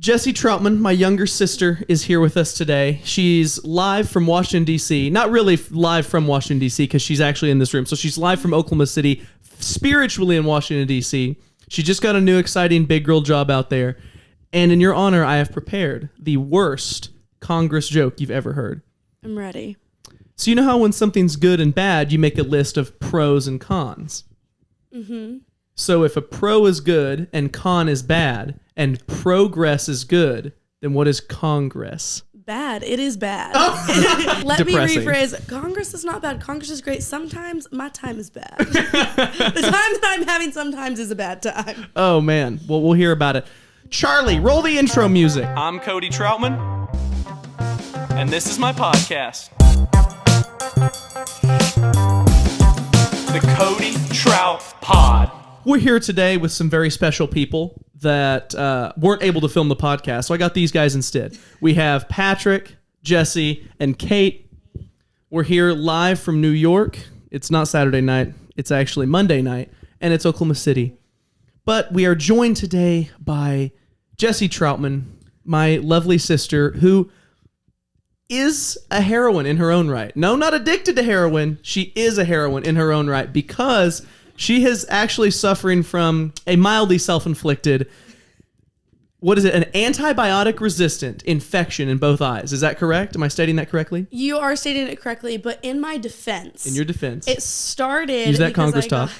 Jessie Troutman, my younger sister, is here with us today. She's live from Washington, D.C. Not really live from Washington, D.C., because she's actually in this room. So she's live from Oklahoma City, spiritually in Washington, D.C. She just got a new, exciting big girl job out there. And in your honor, I have prepared the worst Congress joke you've ever heard. I'm ready. So you know how when something's good and bad, you make a list of pros and cons? Mm-hmm. So if a pro is good and con is bad, and progress is good, then what is Congress? Bad. It is bad. Oh. Let Depressing. me rephrase. Congress is not bad. Congress is great. Sometimes my time is bad. The time that I'm having sometimes is a bad time. Oh, man. Well, we'll hear about it. Charlie, roll the intro music. I'm Cody Troutman, and this is my podcast. The Cody TroutPod. We're here today with some very special people that weren't able to film the podcast, so I got these guys instead. We have Patrick, Jessie, and Kate. We're here live from New York. It's not Saturday night. It's actually Monday night, and it's Oklahoma City. But we are joined today by Jessie Troutman, my lovely sister, who is a heroine in her own right. No, not addicted to heroin. She is a heroine in her own right because she is actually suffering from a mildly self-inflicted, what is it, an antibiotic-resistant infection in both eyes. Is that correct? Am I stating that correctly? You are stating it correctly, but in my defense. In your defense. It started Use that Congress talk.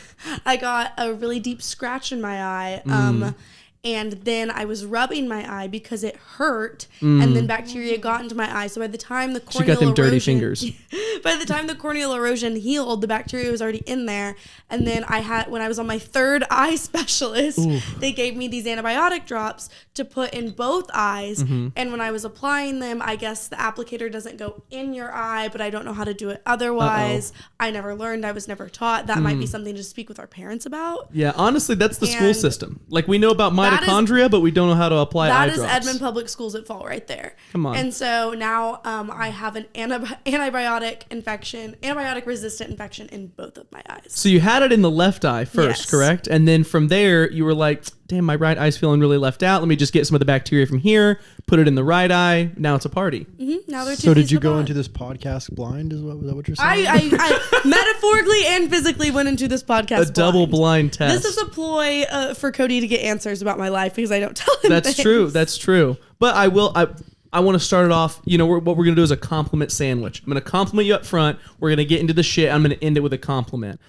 I got a really deep scratch in my eye. And then I was rubbing my eye because it hurt, and then bacteria got into my eye. So by the time the corneal she got them erosion, dirty fingers. By the time the corneal erosion healed, the bacteria was already in there. And then when I was on my third eye specialist, they gave me these antibiotic drops to put in both eyes. And when I was applying them, I guess the applicator doesn't go in your eye, but I don't know how to do it otherwise. I never learned. I was never taught. That might be something to speak with our parents about. Yeah, honestly, that's the school system. Like, we know about mitochondria, but we don't know how to apply eye drops. That is Edmond Public Schools at fault right there. Come on. And so now I have an antibiotic resistant infection in both of my eyes. So you had it in the left eye first, Yes. correct? And then from there, you were like, damn, my right eye's feeling really left out. Let me just get some of the bacteria from here, put it in the right eye. Now it's a party. Mm-hmm. Now they're So did you go into this podcast blind? Is that what you're saying? I metaphorically and physically went into this podcast A double blind test. This is a ploy for Cody to get answers about my life because I don't tell him That's things. true. That's true. But I want to start it off, what we're going to do is a compliment sandwich. I'm going to compliment you up front. We're going to get into the shit. I'm going to end it with a compliment.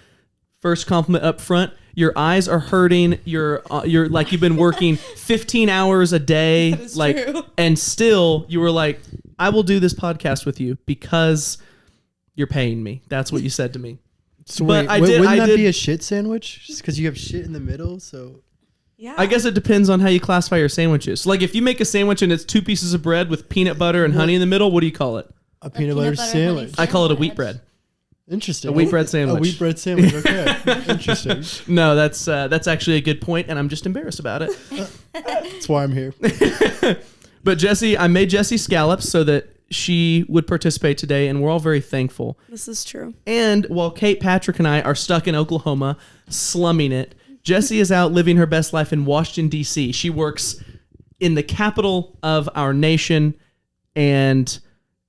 First compliment up front. Your eyes are hurting. You're like you've been working 15 hours a day. That is true. And still you were like, I will do this podcast with you because you're paying me. That's what you said to me. So but wait, wouldn't that be a shit sandwich? Just because you have shit in the middle, so... Yeah. I guess it depends on how you classify your sandwiches. Like if you make a sandwich and it's 2 pieces of bread with peanut butter and honey in the middle, what do you call it? A peanut butter sandwich. I call it a wheat bread. Interesting. A wheat bread sandwich. A wheat bread sandwich. Okay. Interesting. No, that's actually a good point, and I'm just embarrassed about it. That's why I'm here. But Jessie, I made Jessie scallops so that she would participate today, and we're all very thankful. This is true. And while Kate, Patrick, and I are stuck in Oklahoma, slumming it, Jessie is out living her best life in Washington, D.C. She works in the capital of our nation and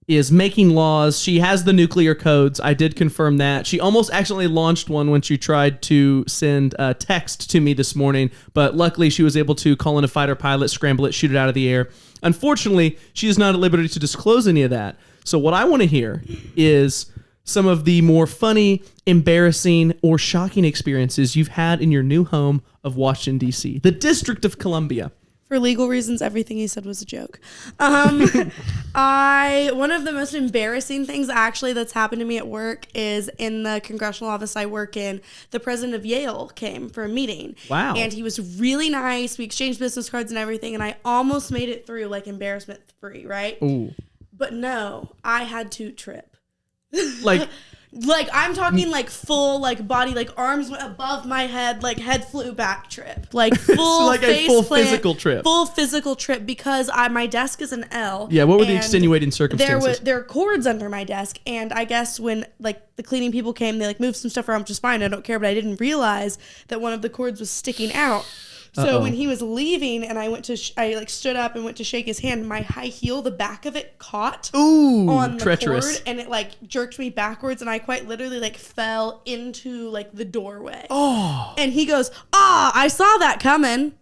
is making laws. She has the nuclear codes. I did confirm that. She almost accidentally launched one when she tried to send a text to me this morning, but luckily she was able to call in a fighter pilot, scramble it, shoot it out of the air. Unfortunately, she is not at liberty to disclose any of that. So what I want to hear is some of the more funny, embarrassing, or shocking experiences you've had in your new home of Washington, D.C., the District of Columbia. For legal reasons, everything he said was a joke. One of the most embarrassing things actually that's happened to me at work is in the congressional office I work in, the president of Yale came for a meeting. Wow. And he was really nice. We exchanged business cards and everything, and I almost made it through, like, embarrassment free, right? Ooh. But no, I had to trip. Like... Like, I'm talking, like, full, like, body, like, arms went above my head, like, head flew back trip. Like, full like face a full plant, physical trip. Full physical trip because my desk is an L. Yeah, what were the extenuating circumstances? There were cords under my desk, and I guess when, like, the cleaning people came, they, like, moved some stuff around, which is fine, I don't care, but I didn't realize that one of the cords was sticking out. So when he was leaving and I went to, I like stood up and went to shake his hand, my high heel, the back of it caught on the cord and it like jerked me backwards and I quite literally like fell into like the doorway. Oh. And he goes, I saw that coming.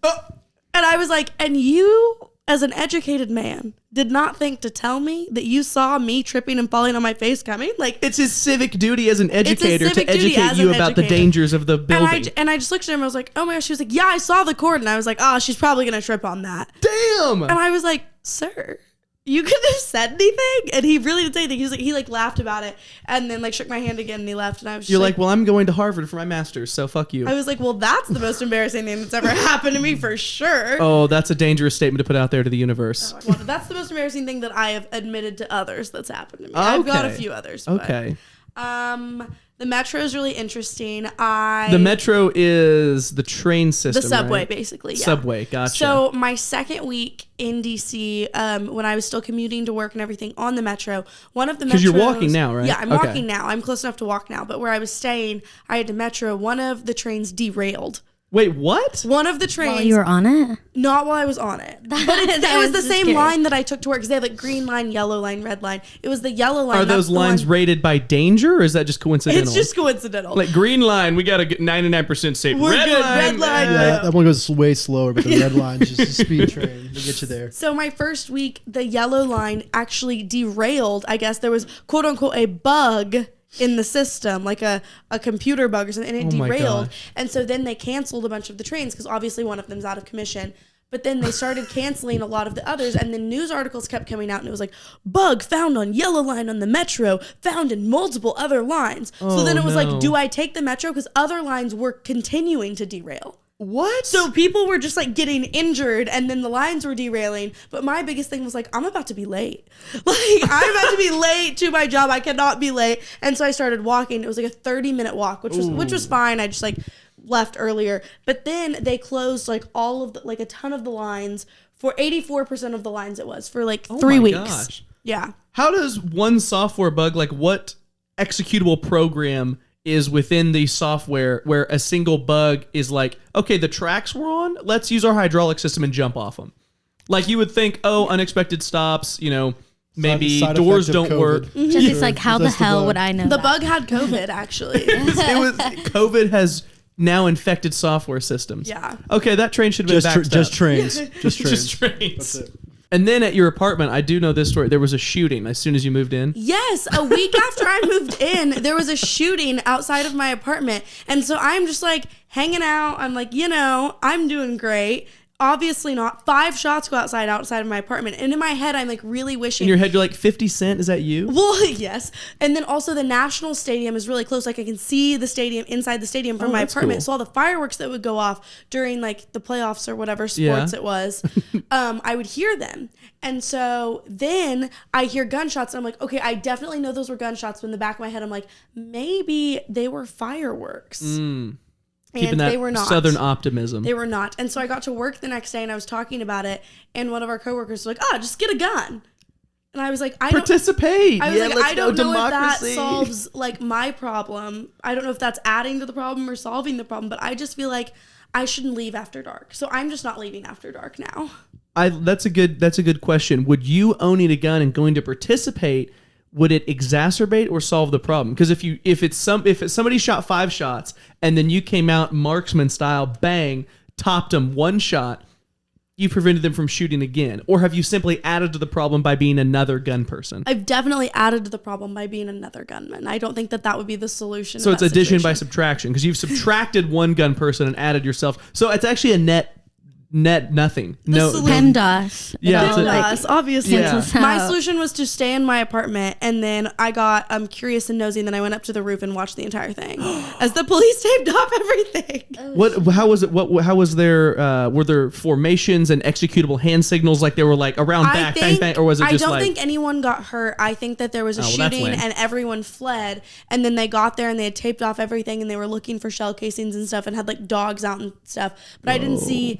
And I was like, and you as an educated man did not think to tell me that you saw me tripping and falling on my face coming? Like, it's his civic duty as an educator to educate you about the dangers of the building. And I just looked at him. I was like, oh my gosh. She was like, yeah, I saw the cord. And I was like, she's probably going to trip on that. Damn. And I was like, sir, you couldn't have said anything. And he really didn't say anything. He was like, he like laughed about it and then like shook my hand again and he left. And I was just You're like, well, I'm going to Harvard for my master's, so fuck you. I was like, well, that's the most embarrassing thing that's ever happened to me for sure. Oh, that's a dangerous statement to put out there to the universe. Well, that's the most embarrassing thing that I have admitted to others that's happened to me. I've got a few others. Okay. The metro is really interesting. The metro is the train system, the subway, right? basically. Yeah. Subway, gotcha. So my second week in DC, when I was still commuting to work and everything on the metro, one of the metros. Because you're walking now, right? Yeah, I'm walking now. I'm close enough to walk now. But where I was staying, I had to metro. One of the trains derailed. Wait, what? One of the trains. While you were on it? Not while I was on it. But it was the same line that I took to work because they have like green line, yellow line, red line. It was the yellow line. Are those lines rated by danger or is that just coincidental? It's just coincidental. Like green line, we got a 99% safe. We're good. Red line. Yeah, that one goes way slower, but the red line is just a speed train to get you there. So my first week, the yellow line actually derailed. I guess there was quote unquote a bug in the system, like a computer bug or something, and it derailed. And so then they canceled a bunch of the trains because obviously one of them's out of commission. But then they started canceling a lot of the others, and then news articles kept coming out, and it was like, bug found on yellow line on the metro, found in multiple other lines. So then it was like, do I take the metro? Because other lines were continuing to derail. What? So people were just like getting injured and then the lines were derailing. But my biggest thing was like, I'm about to be late. Like, I'm about to be late to my job. I cannot be late. And so I started walking. It was like a 30-minute walk, which was fine. I just like left earlier. But then they closed like all of the, like a ton of the lines for 84% of the lines it was for like 3 weeks. Gosh. Yeah. How does one software bug, like what executable program is within the software where a single bug is like, okay, the tracks we're on, let's use our hydraulic system and jump off them. Like you would think, unexpected stops, maybe doors don't work. Mm-hmm. Jesse's like, how the hell would I know The that? bug had COVID, actually. COVID has now infected software systems. Yeah. Okay, that train should have been backed just up. trains. Just trains. Just trains. That's it. And then at your apartment, I do know this story. There was a shooting as soon as you moved in. Yes, a week after I moved in, there was a shooting outside of my apartment. And so I'm just like hanging out. I'm like, I'm doing great. Obviously not. 5 shots go outside of my apartment. And in my head, I'm like really wishing. In your head, you're like, 50 Cent, is that you? Well, yes. And then also the National Stadium is really close. Like I can see the stadium inside the stadium from my apartment. Cool. So all the fireworks that would go off during like the playoffs or whatever sports it was, I would hear them. And so then I hear gunshots and I'm like, okay, I definitely know those were gunshots. But in the back of my head, I'm like, maybe they were fireworks. Keeping that they were not. Southern optimism. They were not. And so I got to work the next day and I was talking about it. And one of our coworkers was like, just get a gun. And I was like, participate. I was like, let's I don't know democracy. if that solves like my problem. I don't know if that's adding to the problem or solving the problem. But I just feel like I shouldn't leave after dark. So I'm just not leaving after dark now. That's a good question. Would you owning a gun and going to participate, would it exacerbate or solve the problem? Because if somebody shot 5 shots and then you came out marksman style, bang, topped them 1 shot, you prevented them from shooting again? Or have you simply added to the problem by being another gun person? I've definitely added to the problem by being another gunman. I don't think that would be the solution. So it's addition by subtraction because you've subtracted 1 gun person and added yourself. So it's actually a net nothing. PEMDAS. Yeah, PEMDAS, obviously. Yeah. My solution was to stay in my apartment, and then I got curious and nosy, and then I went up to the roof and watched the entire thing as the police taped off everything. How was it? How was there? Were there formations and executable hand signals like they were like around back, bang, bang, or was it just I don't think anyone got hurt. I think that there was a shooting and everyone fled, and then they got there and they had taped off everything, and they were looking for shell casings and stuff, and had like dogs out and stuff. But I didn't see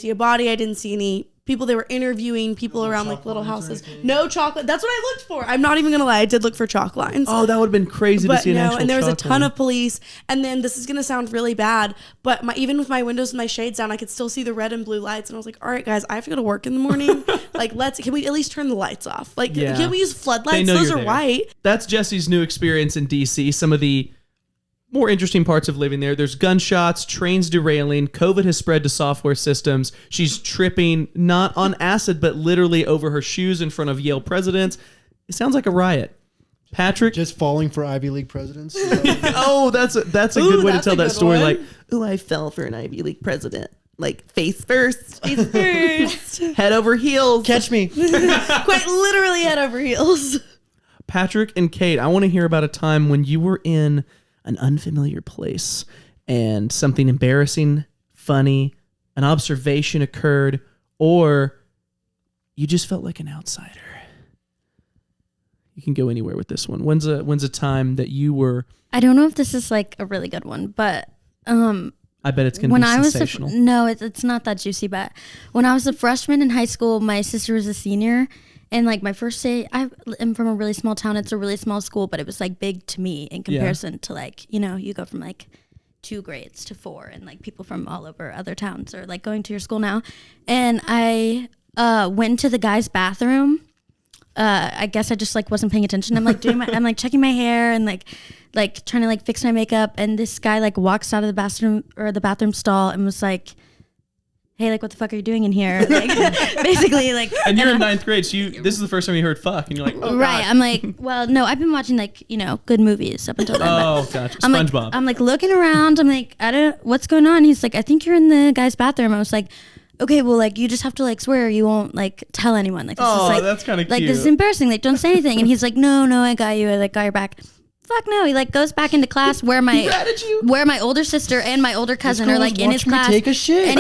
a body. I didn't see any people. They were interviewing people around like little houses. No chocolate. That's what I looked for. I'm not even gonna lie. I did look for chalk lines. Oh, that would have been crazy to see an actual and there was a chalk ton line. of police. And then this is gonna sound really bad, but even with my windows and my shades down, I could still see the red and blue lights. And I was like, all right, guys, I have to go to work in the morning. Like, can we at least turn the lights off? Like, can we use floodlights? Those are white. That's Jessie's new experience in DC. Some of the more interesting parts of living there. There's gunshots, trains derailing, COVID has spread to software systems. She's tripping, not on acid, but literally over her shoes in front of Yale presidents. It sounds like a riot. Patrick? Just falling for Ivy League presidents. Oh, that's a good way to tell that story. Like, I fell for an Ivy League president. Like, face first. Face first. Head over heels. Catch me. Quite literally head over heels. Patrick and Kate, I want to hear about a time when you were in an unfamiliar place and something embarrassing, funny, an observation occurred, or you just felt like an outsider. You can go anywhere with this one. When's a time that you were... I don't know if this is like a really good one, but I bet it's going to be sensational. No, it's not that juicy, but when I was a freshman in high school, my sister was a senior. And like my first day, I am from a really small town. It's a really small school, but it was like big to me in comparison to like, you know, you go from like 2 grades to 4 and like people from all over other towns are like going to your school now. And I went to the guy's bathroom. I guess I just like wasn't paying attention. I'm like I'm like checking my hair and like trying to like fix my makeup. And this guy like walks out of the bathroom stall and was like, hey, like, what the fuck are you doing in here? Like, basically, like... And you're in 9th grade, so this is the first time you heard fuck, and you're like, oh, right, God. I'm like, well, no, I've been watching, like, you know, good movies up until then. Oh, gotcha. I'm SpongeBob. Like, I'm, like, looking around. I'm like, what's going on? He's like, I think you're in the guy's bathroom. I was like, okay, well, like, you just have to, like, swear you won't, like, tell anyone. Like, this is, like, that's kind of cute. Like, this is embarrassing. Like, don't say anything. And he's like, no, I got you. I, like, got your back. Fuck no. He like goes back into class where my older sister and my older cousin are like in his class. Take a shit. And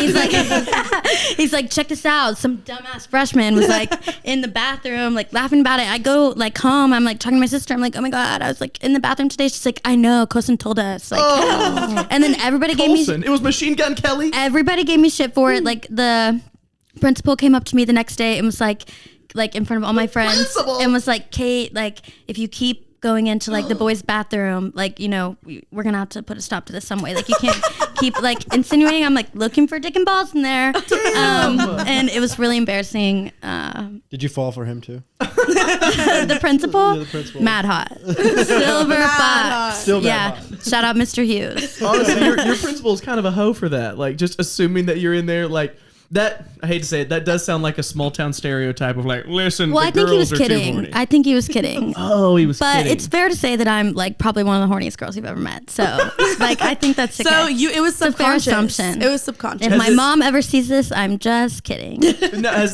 he's like, check this out. Some dumbass freshman was like in the bathroom, like laughing about it. I go like home. I'm like talking to my sister. I'm like, oh my God, I was like in the bathroom today. She's like, I know, Coulson told us. Like, and then everybody gave me. It was Machine Gun Kelly. Everybody gave me shit for it. Like the principal came up to me the next day and was like in front of all my friends and was like, Kate, like if you keep going into like the boys' bathroom, like, you know, we're gonna have to put a stop to this some way. Like you can't keep like insinuating I'm like looking for dick and balls in there. And it was really embarrassing. Did you fall for him too? The principal? Yeah, the principal. Mad hot. Silver fox. Still mad Yeah. hot. Shout out Mr. Hughes. Honestly, your principal is kind of a hoe for that. Like just assuming that you're in there, like that. I hate to say it, that does sound like a small town stereotype of like, listen, Well, the I think he girls was are too kidding. horny. I think he was kidding. Oh, he was But kidding. it's fair to say that I'm like probably one of the horniest girls you've ever met. So like I think that's So it was It's a fair subconscious. assumption. It was subconscious. If my mom ever sees this, I'm just kidding. No,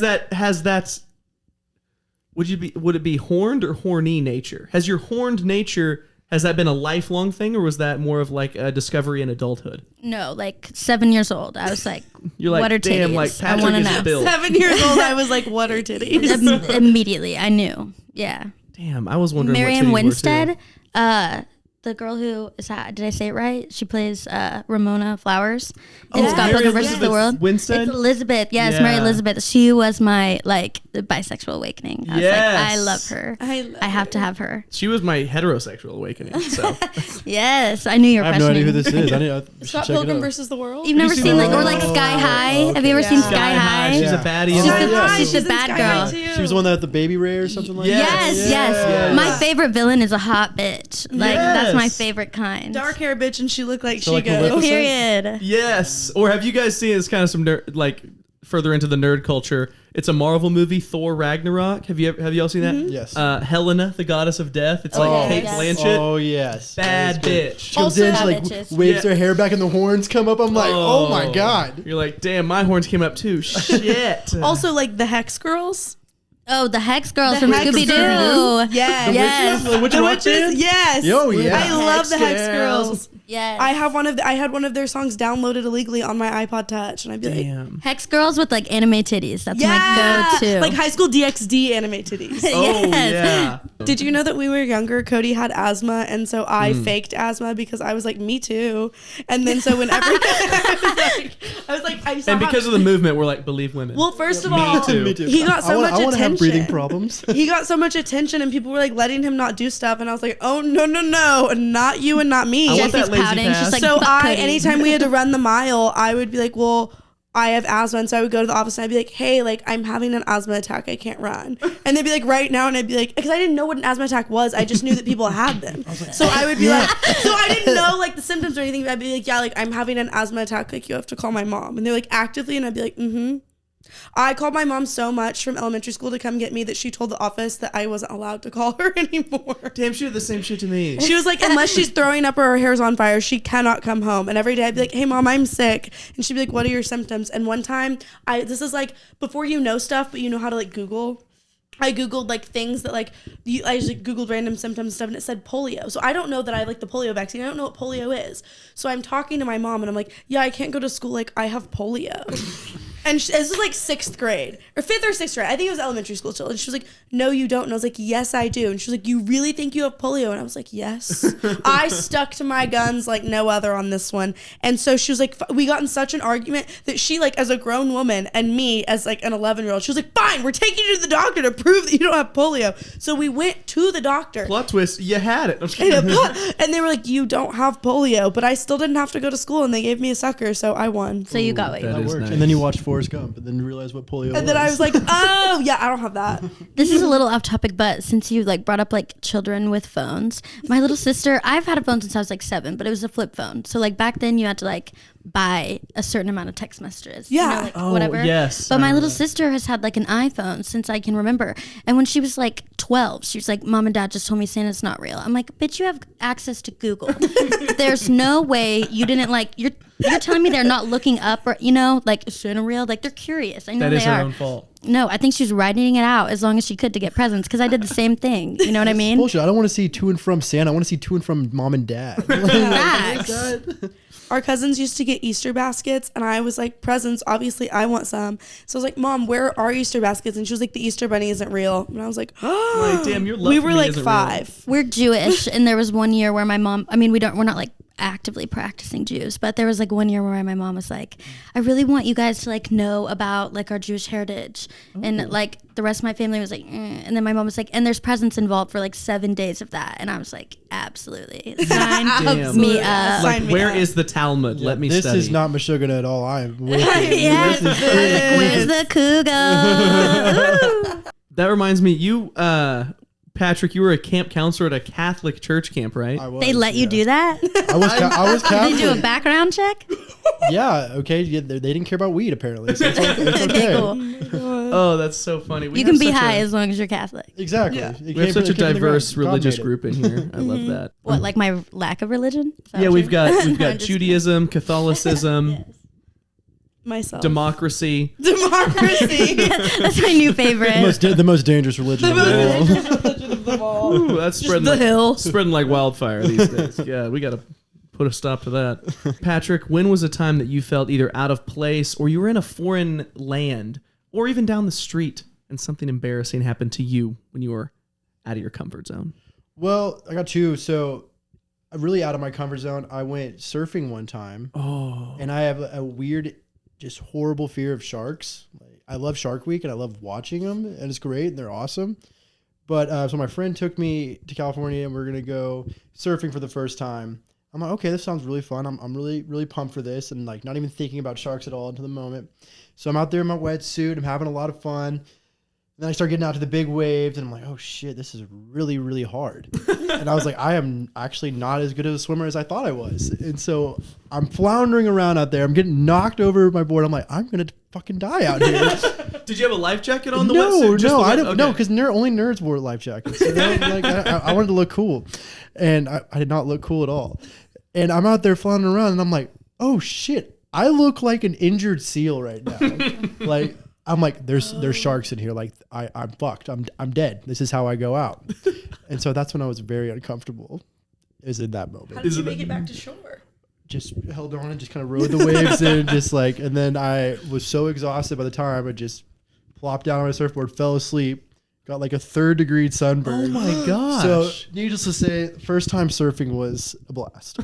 would it be horned or horny nature? Has your horned nature, has that been a lifelong thing, or was that more of like a discovery in adulthood? No, like 7 years old. I was like, You're like, what are damn, titties? like I Patrick want to is know. built. 7 years old, I was like, what are titties? Immediately, I knew. Yeah. Damn, I was wondering Miriam what titties Winstead, were too. the girl who is that? Did I say it right? She plays Ramona Flowers in Oh, Scott Mary Pilgrim versus the Elizabeth World. Winstead? It's Elizabeth. Yes, Yeah. Mary Elizabeth. She was my like the bisexual awakening. I was like, I love her. I have to have her. She was my heterosexual awakening. So Yes, I knew you were I have no idea who questioning. this is. I Scott should check it Pilgrim out. versus the World? You've never seen seen that? like or like Sky High? okay. Have you ever Yeah. seen Sky Sky High? She's Yeah. a baddie. She's in the- that. she's the in bad Sky girl. High too. She was the one that had the baby Ray or something like Yes. that. Yes, Yeah. yes. My favorite villain is a hot bitch. Like that's my Yes. favorite kind. Dark hair bitch, and she looked like So, like, Shigo. Maleficent? Period. Yes. Or have you guys seen, it's kind of some like further into the nerd culture, it's a Marvel movie, Thor Ragnarok. Have y'all seen that? Yes. Helena, the goddess of death. It's like Kate yes. Blanchett. Oh yes. Bad That is good. bitch. She comes Also- in, she like Bad bitches. waves Yeah. her hair back and the horns come up. I'm like, oh my God. You're like, damn, my horns came up too. Shit. Also, like the Hex Girls. Oh, the Hex Girls The from Hex Scooby Girls. Doo. Yes. Yes. The witch The rock witches, band? yes. Yo, yeah. I love the Hex Girls. Girls. Yes. I had one of their songs downloaded illegally on my iPod Touch, and I'd be like, Damn. Hex Girls with like anime titties. That's yeah, my go-to. like High School DxD anime titties. Oh Yes. yeah. Did you know that when we were younger, Cody had asthma, and so I faked asthma because I was like, me too. And then so whenever I was like, I saw And because of the movement, we're like, believe women. well, first of all, too. he got so much I want to attention. have breathing problems. He got so much attention, and people were like letting him not do stuff, and I was like, oh no, not you and not me. I want that Jesse's lazy pouting. pass. She's like, So "Fuck Cody." anytime we had to run the mile, I would be like, well, I have asthma. And so I would go to the office and I'd be like, hey, like I'm having an asthma attack. I can't run. And they'd be like, right now. And I'd be like, because I didn't know what an asthma attack was. I just knew that people had them. So I would be like, so I didn't know like the symptoms or anything. But I'd be like, yeah, like I'm having an asthma attack. Like you have to call my mom. And they're like actively. And I'd be like, mm-hmm. I called my mom so much from elementary school to come get me that she told the office that I wasn't allowed to call her anymore. Damn, she did the same shit to me. She was like, unless she's throwing up or her hair's on fire, she cannot come home. And every day I'd be like, hey mom, I'm sick. And she'd be like, what are your symptoms? And one time, this is like before you know stuff, but you know how to like Google. I Googled like things that like, I just like, Googled random symptoms and stuff, and it said polio. So I don't know that I have like the polio vaccine. I don't know what polio is. So I'm talking to my mom and I'm like, yeah, I can't go to school. Like I have polio. And this was like 6th grade or 5th or 6th grade. I think it was elementary school still. And she was like, no, you don't. And I was like, yes, I do. And she was like, you really think you have polio? And I was like, yes. I stuck to my guns like no other on this one. And so she was like, we got in such an argument that she like as a grown woman and me as like an 11-year-old, she was like, fine, we're taking you to the doctor to prove that you don't have polio. So we went to the doctor. Plot twist, you had it. I'm just kidding. And they were like, you don't have polio. But I still didn't have to go to school and they gave me a sucker. So I won. So you got what you that wanted. is Worked. nice. And then you watched Forrest Gump, and then you realized what polio was. And then I was like, oh, yeah, I don't have that. This is a little off topic, but since you like brought up like children with phones, my little sister, I've had a phone since I was like 7, but it was a flip phone. So like back then you had to like buy a certain amount of text messages. Yeah. You know, like Oh, whatever. yes, But I my remember little that. sister has had like an iPhone since I can remember. And when she was like 12, she was like, Mom and Dad just told me Santa's not real. I'm like, bitch, you have access to Google. There's no way you didn't like, you're telling me they're not looking up or, you know, like, is Santa real? Like, they're curious. I know That they is her are. own fault. No, I think she was writing it out as long as she could to get presents because I did the same thing. You know what I mean? bullshit. I don't want to see to and from Santa. I want to see to and from mom and dad. Facts. Our cousins used to get Easter baskets, and I was like, presents, obviously I want some. So I was like, Mom, where are Easter baskets? And she was like, the Easter bunny isn't real. And I was like, oh, Like, damn, your love we for were me like isn't real. 5. We're Jewish, and there was one year where my mom, I mean, we're not like actively practicing Jews, but there was like one year where my mom was like, I really want you guys to like know about like our Jewish heritage. And like the rest of my family was like, and then my mom was like, and there's presents involved for like 7 days of that. And I was like, absolutely. Sign Damn. me up. Like, Sign me where up. is the Talmud? Let me This study. is not Meshuggah at all. I am with you. Yes. This is I was like, where's the cougar? Ooh. That reminds me, you, Patrick, you were a camp counselor at a Catholic church camp, right? I was, They let you yeah. do that? I was Did they do a Catholic. background check? Yeah, okay. Yeah, they didn't care about weed, apparently. So it's okay. Okay, cool. Oh, that's so funny. We You have can be such high a- as long as you're Catholic. Exactly. Yeah. It We came have such a from- it came from the diverse ground. God religious made it. group in here. I love that. What, like my lack of religion? Is that Yeah, what we've you're- got I'm just Judaism, Catholicism, Myself. democracy. Democracy. That's my new favorite. The most dangerous religion of all. Religion of them all. Ooh, that's spreading the like, hill. spreading like wildfire these days. Yeah, we got to put a stop to that. Patrick, when was a time that you felt either out of place or you were in a foreign land or even down the street and something embarrassing happened to you when you were out of your comfort zone? Well, I got 2. So, I'm really out of my comfort zone. I went surfing one time, Oh, and I have a weird, just horrible fear of sharks. Like, I love Shark Week, and I love watching them, and it's great, and they're awesome. But so my friend took me to California, and we're gonna go surfing for the first time. I'm like, okay, this sounds really fun. I'm really, really pumped for this, and like not even thinking about sharks at all until the moment. So I'm out there in my wetsuit. I'm having a lot of fun. Then I start getting out to the big waves, and I'm like, oh shit, this is really, really hard. And I was like, I am actually not as good of a swimmer as I thought I was. And so I'm floundering around out there. I'm getting knocked over my board. I'm like, I'm gonna fucking die out here. did you have a life jacket on the No, wetsuit? Just no, the I wet- don't. No, okay. because only nerds wore life jackets. You know? Like I wanted to look cool, and I did not look cool at all. And I'm out there floundering around, and I'm like, oh shit, I look like an injured seal right now. Like. I'm like, there's sharks in here. Like, I'm fucked. I'm dead. This is how I go out. And so that's when I was very uncomfortable. Is in that moment. How did you make it back to shore? just held on and just kind of rode the waves and just like, and then I was so exhausted by the time I just plopped down on my surfboard, fell asleep, got like a 3rd-degree sunburn. Oh my gosh. So needless to say, first time surfing was a blast.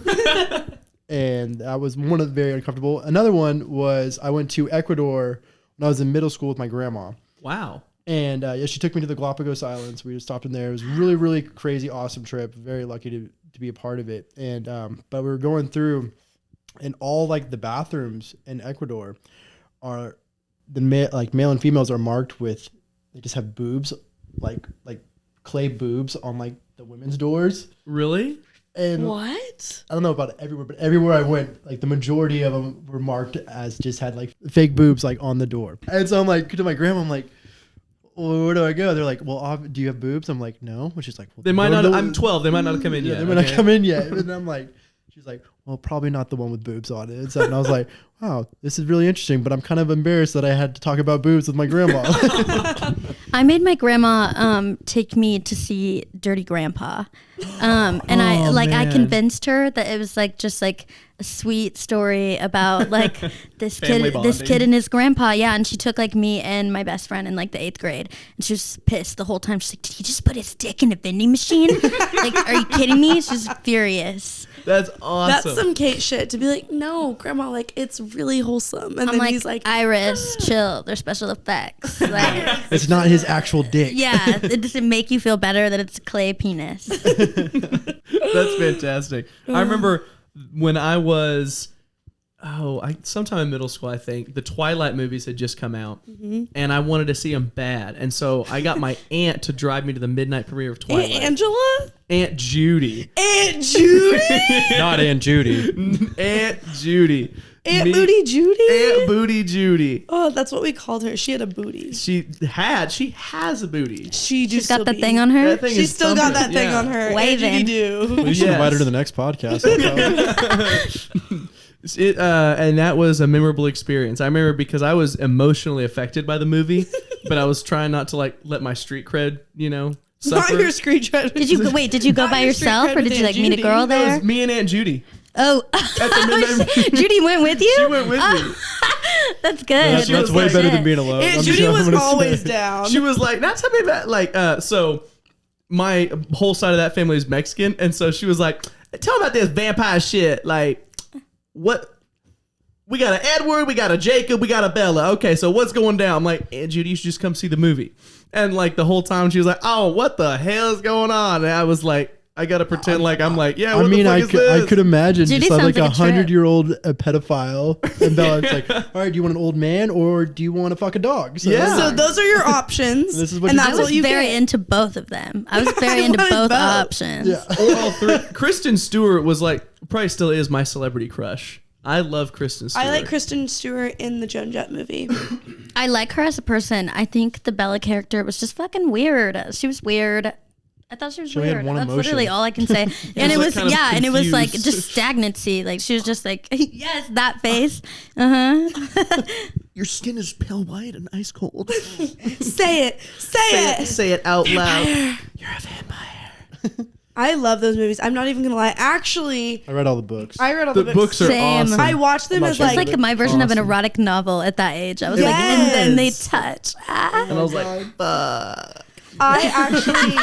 And that was one of the very uncomfortable. Another one was I went to Ecuador when I was in middle school with my grandma. Wow. And yeah, she took me to the Galapagos Islands. We just stopped in there. It was a really, really crazy, awesome trip. Very lucky to be a part of it. And but we were going through, and all like the bathrooms in Ecuador are male and females are marked with, they just have boobs, like clay boobs on like the women's doors. Really? And What? I don't know about everywhere, but everywhere I went, like the majority of them were marked as just had like fake boobs like on the door. And so I'm like to my grandma, I'm like, well, where do I go? They're like, well, do you have boobs? I'm like, no. Which is like, well, They might not. I'm 12. They might not have come in yet. They might not come in yet. And I'm like, she's like, well, probably not the one with boobs on it. And I was like, wow, this is really interesting, but I'm kind of embarrassed that I had to talk about boobs with my grandma. I made my grandma take me to see Dirty Grandpa, and I convinced her that it was like just like a sweet story about like this Family kid and his grandpa. Yeah, and she took like me and my best friend in like the 8th grade, and she was pissed the whole time. She's like, "Did he just put his dick in a vending machine? Like, are you kidding me?" She's furious. That's awesome. That's some Kate shit to be like, no, grandma, like it's really wholesome. And I'm then like, he's like, Iris, chill. They're special effects. Like, It's not his actual dick. yeah, it doesn't make you feel better that it's a clay penis. That's fantastic. I remember when I was, sometime in middle school, I think, the Twilight movies had just come out, and I wanted to see them bad. And so I got my aunt to drive me to the midnight premiere of Twilight. Aunt Angela? Aunt Judy. Aunt Judy? Not Aunt Judy. Aunt Judy. Booty Judy? Aunt Booty Judy. Oh, that's what we called her. She had a booty. She has a booty. She's Got that thing on her. That thing She's is still got thumping. that thing Yeah. on her. Waving. Aunt Judy do. We should Yes. invite her to the next podcast. And that was a memorable experience. I remember because I was emotionally affected by the movie, but I was trying not to like let my street cred, Not suffer. your screen shot. Did you go Not by your street yourself, cred or with did you Aunt like meet a Judy. girl It there? was me and Aunt Judy. Oh, At the midnight. Judy went with you. She went with me. That's good. She That's was way like- better than being alone. Aunt I'm Judy just- was I'm gonna always say. down. She was like, now tell me about so my whole side of that family is Mexican, and so she was like, tell me about this vampire shit. Like, what? We got an Edward, we got a Jacob, we got a Bella. Okay, so what's going down? I'm like, Aunt Judy, you should just come see the movie. And like the whole time she was like, oh, what the hell is going on? And I was like, I gotta pretend like I'm like, yeah. What the fuck is this? I could imagine Judy just like sounds a like a trip. 100-year-old pedophile, and Bella's like, all right, do you want an old man or do you want to fuck a dog? So Yeah. So those are your options. This is what and you that's do. what you very get. into both of them. I was very into wanted both both. options. Yeah. All three. Kristen Stewart was like, probably still is my celebrity crush. I love Kristen Stewart. I like Kristen Stewart in the Joan Jett movie. I like her as a person. I think the Bella character was just fucking weird. She was weird. I thought she was only had weird. one That's emotion. literally all I can say. And it like was kind of and it was like confused. just stagnancy. Like she was just like, yes, that face. Uh-huh. Your skin is pale white and ice cold. Say it. Say it. Say it out loud. You're a vampire. I love those movies. I'm not even going to lie. Actually, I read all the books. I read all The the books are Same. awesome. I watched them I'm not as sure It's like, like my version of an awesome. erotic novel at that age. I was like, and then they Yes. touch. Ah. and I was like, fuck. I actually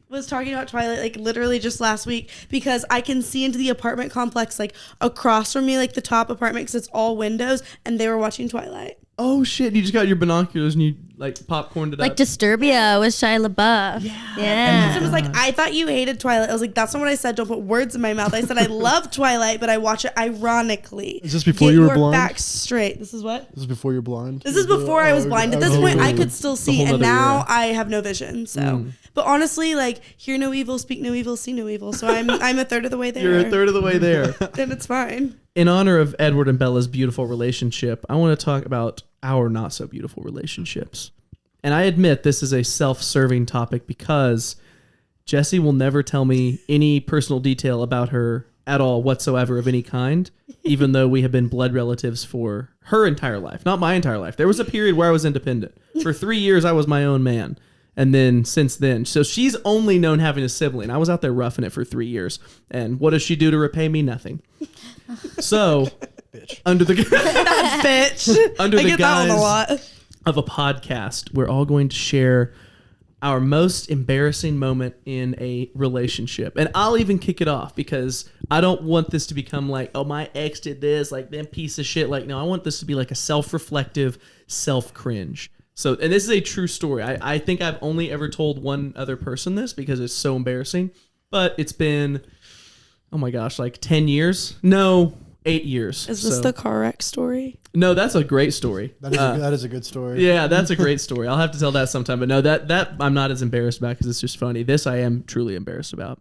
was talking about Twilight like literally just last week because I can see into the apartment complex like across from me, like the top apartment because it's all windows, and they were watching Twilight. Oh shit! You just got your binoculars and you like popcorned it Like up. Disturbia with Shia LaBeouf. Yeah. It was like, I thought you hated Twilight. I was like, that's not what I said. Don't put words in my mouth. I said I love Twilight, but I watch it ironically. Is this before Get you were your blind? facts straight. This is what? This is before you're blind. This is before I was blind. At this point, I could still see, whole and nother now era. I have no vision. So, but honestly, like, hear no evil, speak no evil, see no evil. So I'm a third of the way there. You're a third of the way there. Then it's fine. In honor of Edward and Bella's beautiful relationship, I want to talk about our not so beautiful relationships. And I admit this is a self-serving topic because Jessie will never tell me any personal detail about her at all whatsoever of any kind, even though we have been blood relatives for her entire life, not my entire life. There was a period where I was independent. For 3 years, I was my own man. And then since then, so she's only known having a sibling. I was out there roughing it for 3 years. And what does she do to repay me? Nothing. So Bitch. under the Bitch. under I the get that one a lot. guise of a podcast, we're all going to share our most embarrassing moment in a relationship. And I'll even kick it off because I don't want this to become like, oh, my ex did this, like, them piece of shit. Like, no, I want this to be like a self-reflective, self-cringe. So, and this is a true story. I think I've only ever told one other person this because it's so embarrassing. But it's been, oh my gosh, like 10 years? No, 8 years. Is this the car wreck story? No, that's a great story. That is a good story. Yeah, that's a great story. I'll have to tell that sometime. But no, that I'm not as embarrassed about because it's just funny. This I am truly embarrassed about.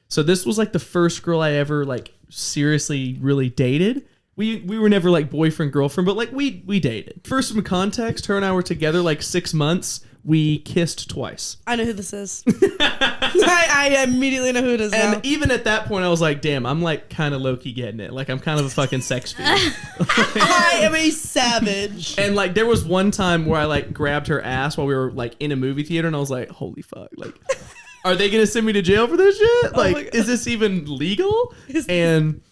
So this was like the first girl I ever like seriously really dated. We were never like boyfriend girlfriend, but like we dated. First, some context, her and I were together like 6 months. We kissed twice. I know who this is. I immediately know who it is now. And even at that point, I was like, damn, I'm like kind of low-key getting it. Like I'm kind of a fucking sex fiend. I am a savage. And like there was one time where I like grabbed her ass while we were like in a movie theater, and I was like, holy fuck, like are they gonna send me to jail for this shit? Like is this even legal? And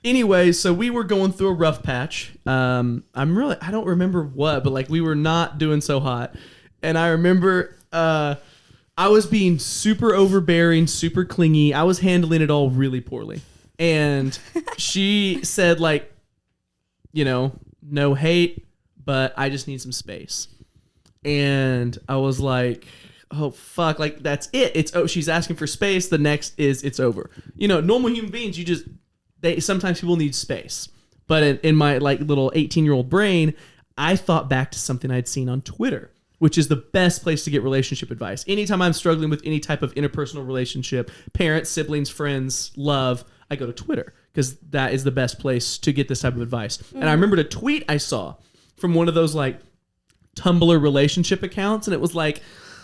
anyway, so we were going through a rough patch. I don't remember what, but like we were not doing so hot. And I remember I was being super overbearing, super clingy. I was handling it all really poorly. And she said like, you know, no hate, but I just need some space. And I was like, oh fuck, like that's it. She's asking for space. The next is it's over. You know, normal human beings, sometimes people need space. But in my like little 18-year-old brain, I thought back to something I'd seen on Twitter, which is the best place to get relationship advice. Anytime I'm struggling with any type of interpersonal relationship, parents, siblings, friends, love, I go to Twitter because that is the best place to get this type of advice. And I remembered a tweet I saw from one of those like Tumblr relationship accounts, and it was like,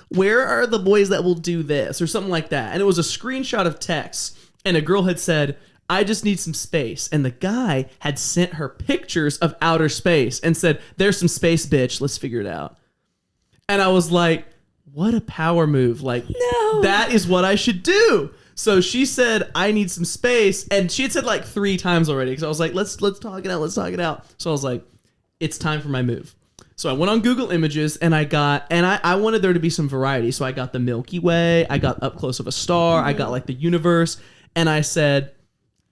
where are the boys that will do this? Or something like that. And it was a screenshot of text, and a girl had said, I just need some space. And the guy had sent her pictures of outer space and said, there's some space, bitch. Let's figure it out. And I was like, what a power move. Like, no. That is what I should do. So she said, I need some space. And she had said like 3 times already. Because I was like, let's talk it out. Let's talk it out. So I was like, it's time for my move. So I went on Google Images and I wanted there to be some variety. So I got the Milky Way. I got up close of a star. I got like the universe. And I said,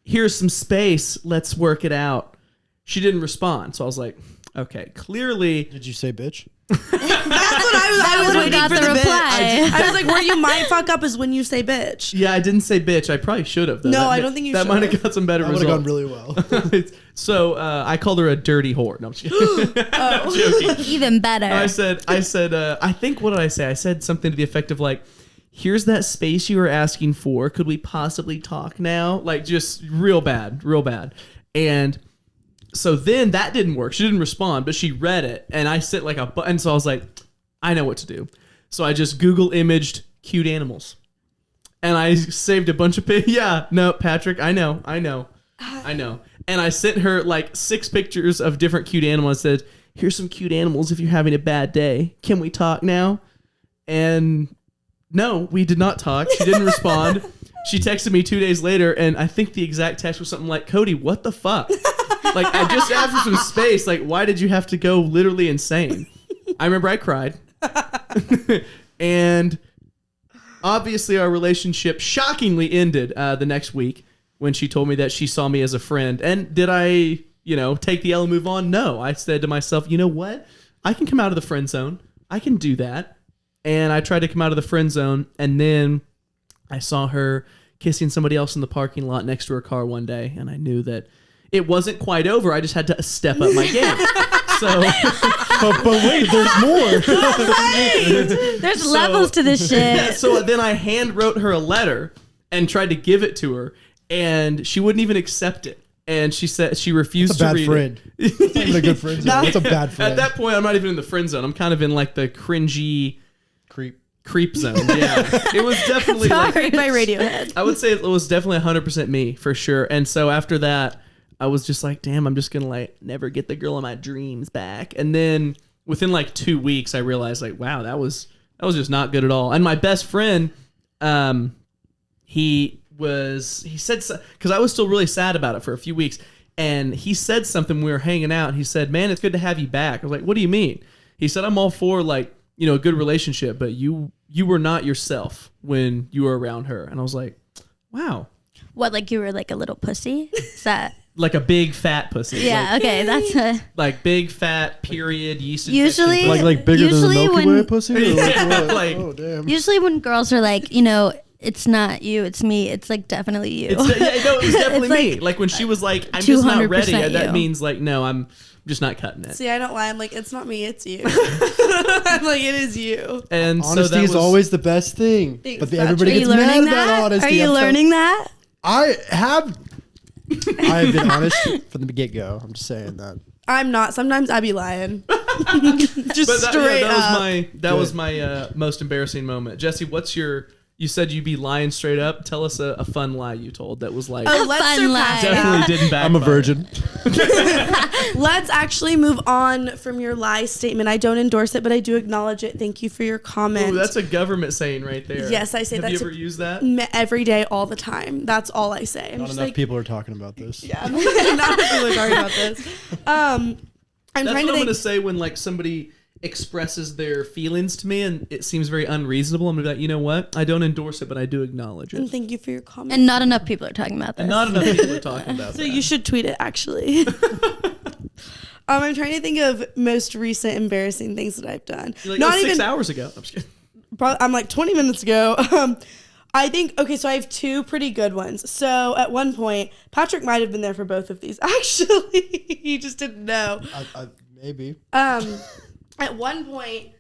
here's some space. Let's work it out. She didn't respond. So I was like, okay, clearly. Did you say bitch? That's what I was waiting for the reply. I was like, where you might fuck up is when you say bitch. Yeah, I didn't say bitch. I probably should have. No, I don't think you should. That might have got some better That would results. have gone really well. So I called her a dirty whore. No, I'm just kidding. I'm joking. Even better. I said, I think, what did I say? I said something to the effect of like, here's that space you were asking for. Could we possibly talk now? Like just real bad. And so then that didn't work. She didn't respond, but she read it. And I sent like a button. So I was like, I know what to do. So I just Google imaged cute animals. And I saved a bunch of Yeah, no, Patrick, I know. And I sent her like 6 pictures of different cute animals. I said, here's some cute animals if you're having a bad day. Can we talk now? And no, we did not talk. She didn't respond. She texted me 2 days later, and I think the exact text was something like, Cody, what the fuck? Like, I just asked for some space. Like, why did you have to go literally insane? I remember I cried. And obviously our relationship shockingly ended the next week when she told me that she saw me as a friend. And did I, take the L and move on? No. I said to myself, you know what? I can come out of the friend zone. I can do that. And I tried to come out of the friend zone, and then I saw her kissing somebody else in the parking lot next to her car one day, and I knew that it wasn't quite over. I just had to step up my game. So, but wait, there's more. There's levels to this shit. Yeah, so then I hand wrote her a letter and tried to give it to her, and she wouldn't even accept it. And she said she refused to read it. That's not even a good friend zone. That's a bad friend. At that point, I'm not even in the friend zone. I'm kind of in like the cringy creep zone. Yeah, it was definitely like by Radiohead. I would say it was definitely 100% me for sure. And so after that, I was just like, damn, I'm just gonna like never get the girl of my dreams back. And then within like 2 weeks, I realized like, wow, that was That was just not good at all. And my best friend, he said, because I was still really sad about it for a few weeks, and he said something when we were hanging out, and he said, man, it's good to have you back. I was like, what do you mean? He said, I'm all for like, you know, a good relationship, but you were not yourself when you were around her. And I was like, wow. What, like you were like a little pussy? Is that... Like a big fat pussy. Yeah, like, okay, that's a... Like big fat period yeast Usually... infection. Like bigger than the Usually Milky when- Way pussy? Or Yeah, what? like- Oh, damn. Usually when girls are like, you know, it's not you, it's me, it's like definitely you. It was definitely It's me. like Like when she was like, I'm just not ready. 200% That you. means like, no, I'm just not cutting it. See, I don't lie. I'm like, it's not me, it's you. I'm like, it is you. And so Honesty that is was always the best thing. Thanks, But Patrick. everybody Are you gets mad learning about that? honesty. Are you I'm so- learning that? I have been honest from the get-go. I'm just saying that. I'm not. Sometimes I be lying. Just But that, straight yeah, up. that was my most embarrassing moment. Jesse, you said you'd be lying straight up. Tell us a fun lie you told that was like Oh, let's fun surpass lie. definitely that. didn't backfire. I'm a virgin. Let's actually move on from your lie statement. I don't endorse it, but I do acknowledge it. Thank you for your comment. Ooh, that's a government saying right there. Yes, I say Have that you to- ever used that? Every day, all the time. That's all I say. I'm Not just enough like, people are talking about this. yeah, not really talking about this. I'm That's trying what to I'm think. gonna say when like somebody expresses their feelings to me and it seems very unreasonable. I'm gonna be like, you know what? I don't endorse it, but I do acknowledge And it. thank you for your comment. And not enough people are talking about this. And not enough people are talking about So that. you should tweet it, actually. I'm trying to think of most recent embarrassing things that I've done. You're like, Not 6 even. hours ago. I'm just kidding. I'm like 20 minutes ago. I think, okay, so I have two pretty good ones. So at one point, Patrick might have been there for both of these, actually. You just didn't know. Maybe. At one point,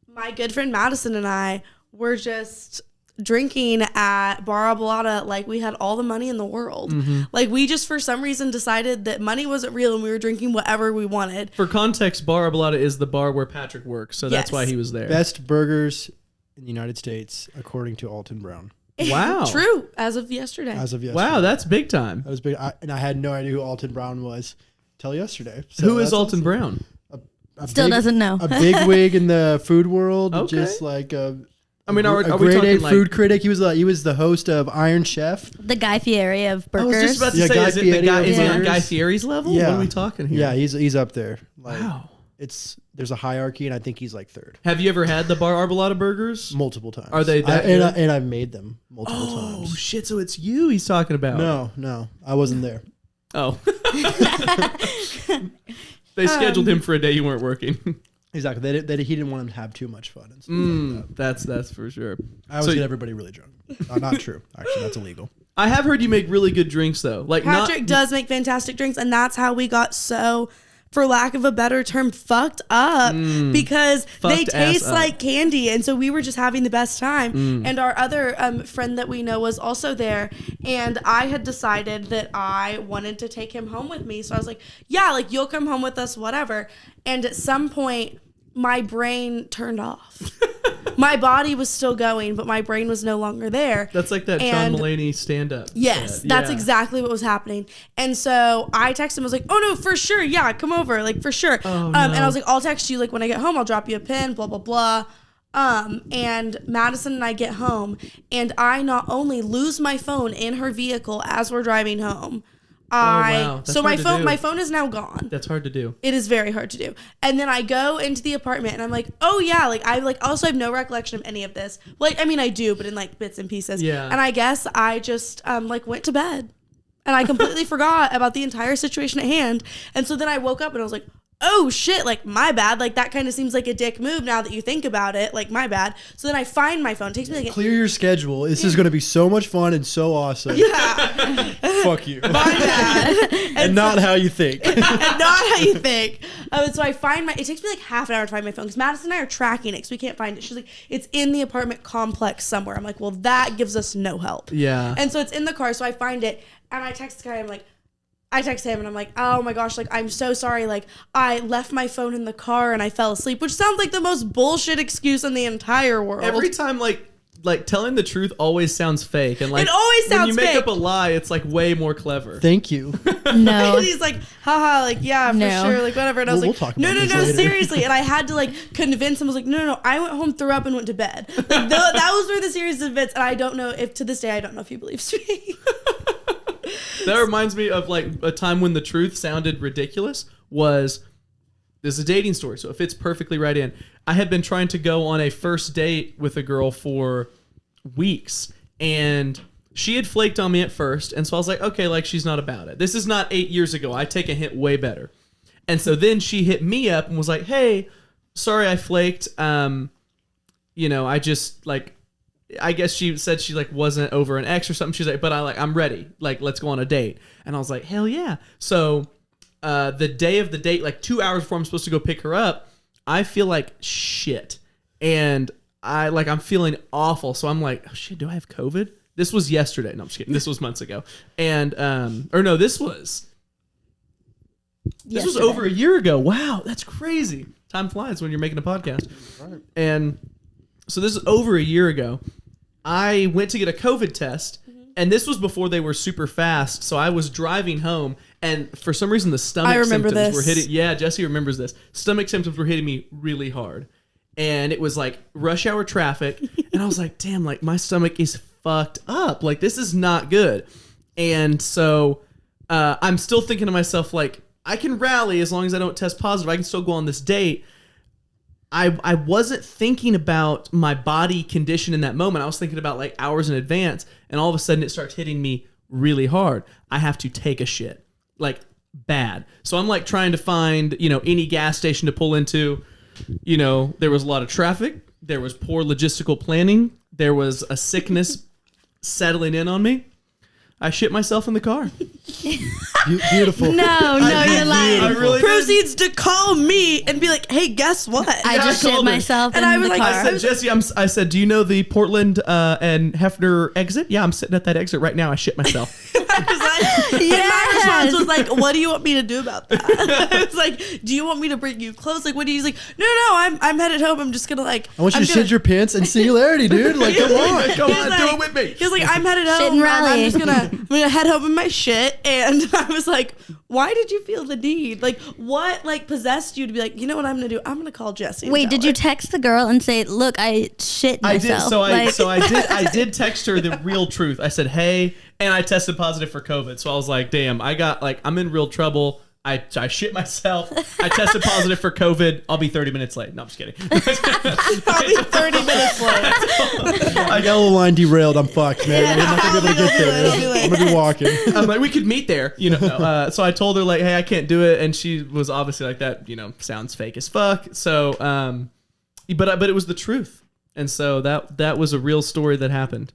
my good friend Madison and I were just drinking at Bar Ablata like we had all the money in the world. Like we just for some reason decided that money wasn't real and we were drinking whatever we wanted. For context, Bar Ablata is the bar where Patrick works, so that's Yes. why he was there. Best burgers in the United States, according to Alton Brown. Wow. True, as of yesterday. As of yesterday. Wow, that's big time. That was big. And I had no idea who Alton Brown was till yesterday. So Who is that's Alton awesome. Brown? A Still big- doesn't know. A big wig in the food world. Okay. Just like a I mean, are we grade A talking like? food critic. He was the host of Iron Chef. The Guy Fieri of I burgers. was just about to Yeah, say, Guy is it the Fieri guy? of Is he on burgers. Guy Fieri's level? Yeah. What are we talking here? Yeah, he's up there. Like, Wow. there's a hierarchy, and I think he's like third. Have you ever had the Bar Arbolata burgers? Multiple times. Are they that good? and I've made them multiple Oh times. shit! So it's you he's talking about. No, I wasn't there. Oh. They scheduled him for a day you weren't working. Exactly. He didn't want him to have too much fun and stuff like that. That's for sure. I always So- get everybody really drunk. Not true. Actually, that's illegal. I have heard you make really good drinks though. Like Patrick not, does make fantastic drinks, and that's how we got so, for lack of a better term, fucked up because they Fucked ass taste up. like candy, and so we were just having the best time. And our other friend that we know was also there, and I had decided that I wanted to take him home with me, so I was like, "Yeah, like you'll come home with us, whatever." And at some point, my brain turned off. My body was still going, but my brain was no longer there. That's like that Sean And- Mulaney stand up. Yes, that's exactly what was happening. And so I texted him, I was like, oh no, for sure, yeah, come over, like for sure. Oh, And no. I was like, I'll text you like when I get home, I'll drop you a pin, blah, blah, blah. And Madison and I get home, and I not only lose my phone in her vehicle as we're driving home, wow. That's so my hard to phone do. my phone is now gone. That's hard to do. It is very hard to do. And then I go into the apartment and I'm like, oh yeah, like I like also have no recollection of any of this. Like, I mean, I do, but in like bits and pieces. Yeah. And I guess I just like went to bed and I completely forgot about the entire situation at hand. And so then I woke up and I was like, oh shit, like my bad. Like that kind of seems like a dick move now that you think about it. Like my bad. So then I find my phone. It takes me like Clear your schedule. This is going to be so much fun and so awesome. yeah, Fuck you. my bad. And not how you think. And not how you think. So I find it takes me like half an hour to find my phone because Madison and I are tracking it because we can't find it. She's like, it's in the apartment complex somewhere. I'm like, well, that gives us no help. Yeah. And so it's in the car. So I find it and I text the guy. I text him and I'm like, oh my gosh, like, I'm so sorry. Like, I left my phone in the car and I fell asleep, which sounds like the most bullshit excuse in the entire world. Every time like like telling the truth always sounds fake, and like It always when sounds you make fake. up a lie, it's like way more clever. Thank you. No. He's like, haha, like, yeah, for No. sure, like, whatever. And I was We'll like, talk no, about no, this no, later. seriously. And I had to, like, convince him. I was like, no. I went home, threw up, and went to bed. Like, that was where the series of events. And I don't know if, to this day, I don't know if he believes me. That reminds me of like a time when the truth sounded ridiculous. This is a dating story, so it fits perfectly right in. I had been trying to go on a first date with a girl for weeks, and she had flaked on me at first, and so I was like, okay, like she's not about it. This is not 8 years ago. I take a hint way better. And so then she hit me up and was like, hey, sorry I flaked. I just like, I guess she said she like wasn't over an ex or something. She's like, but I'm ready. Like, let's go on a date. And I was like, hell yeah. So the day of the date, like 2 hours before I'm supposed to go pick her up, I feel like shit. And I'm feeling awful. So I'm like, oh shit, do I have COVID? This was yesterday. No, I'm just kidding. This was months ago. And, this was over a year ago. Wow. That's crazy. Time flies when you're making a podcast. Right. And so this is over a year ago. I went to get a COVID test, and this was before they were super fast. So I was driving home, and for some reason the stomach symptoms were hitting. Yeah, Jessie remembers this. Stomach symptoms were hitting me really hard, and it was like rush hour traffic, and I was like, damn, like my stomach is fucked up. Like this is not good. And so I'm still thinking to myself, like, I can rally as long as I don't test positive. I can still go on this date. I wasn't thinking about my body condition in that moment. I was thinking about like hours in advance, and all of a sudden it starts hitting me really hard. I have to take a shit, like bad. So I'm like trying to find, any gas station to pull into. There was a lot of traffic. There was poor logistical planning. There was a sickness settling in on me. I shit myself in the car. Beautiful. No, you're lying. I really Proceeds to call me and be like, hey, guess what? I just I shit called her. myself And in I was the like, car. I said, Jessie, I said, do you know the Portland and Hefner exit? Yeah, I'm sitting at that exit right now. I shit myself. And my response was like, what do you want me to do about that? I was like, do you want me to bring you close? Like, what do you, he's like, no, I'm headed home. I'm just gonna like, I want you to shit your pants and singularity, dude. Like, come on. Come He on, was do like- it with me. He was like, I'm headed Shit home. and rally. I'm gonna head home in my shit. And I was like, why did you feel the need? Like, what like possessed you to be like, you know what I'm gonna do? I'm gonna call Jessie. and Wait, tell did her." you text the girl and say, look, I shit I did. myself? I did text her the real truth. I said, hey, and I tested positive for COVID. So I was like, damn, I'm in real trouble. I shit myself. I tested positive for COVID. I'll be 30 minutes late. No, I'm just kidding. Probably 30 minutes late. I got a little line derailed. I'm fucked, man. I'm not gonna be able to get there. I'll be late. I'm gonna be walking. I'm like, we could meet there, No. So I told her like, hey, I can't do it, and she was obviously like, that, sounds fake as fuck. So, but it was the truth, and so that was a real story that happened.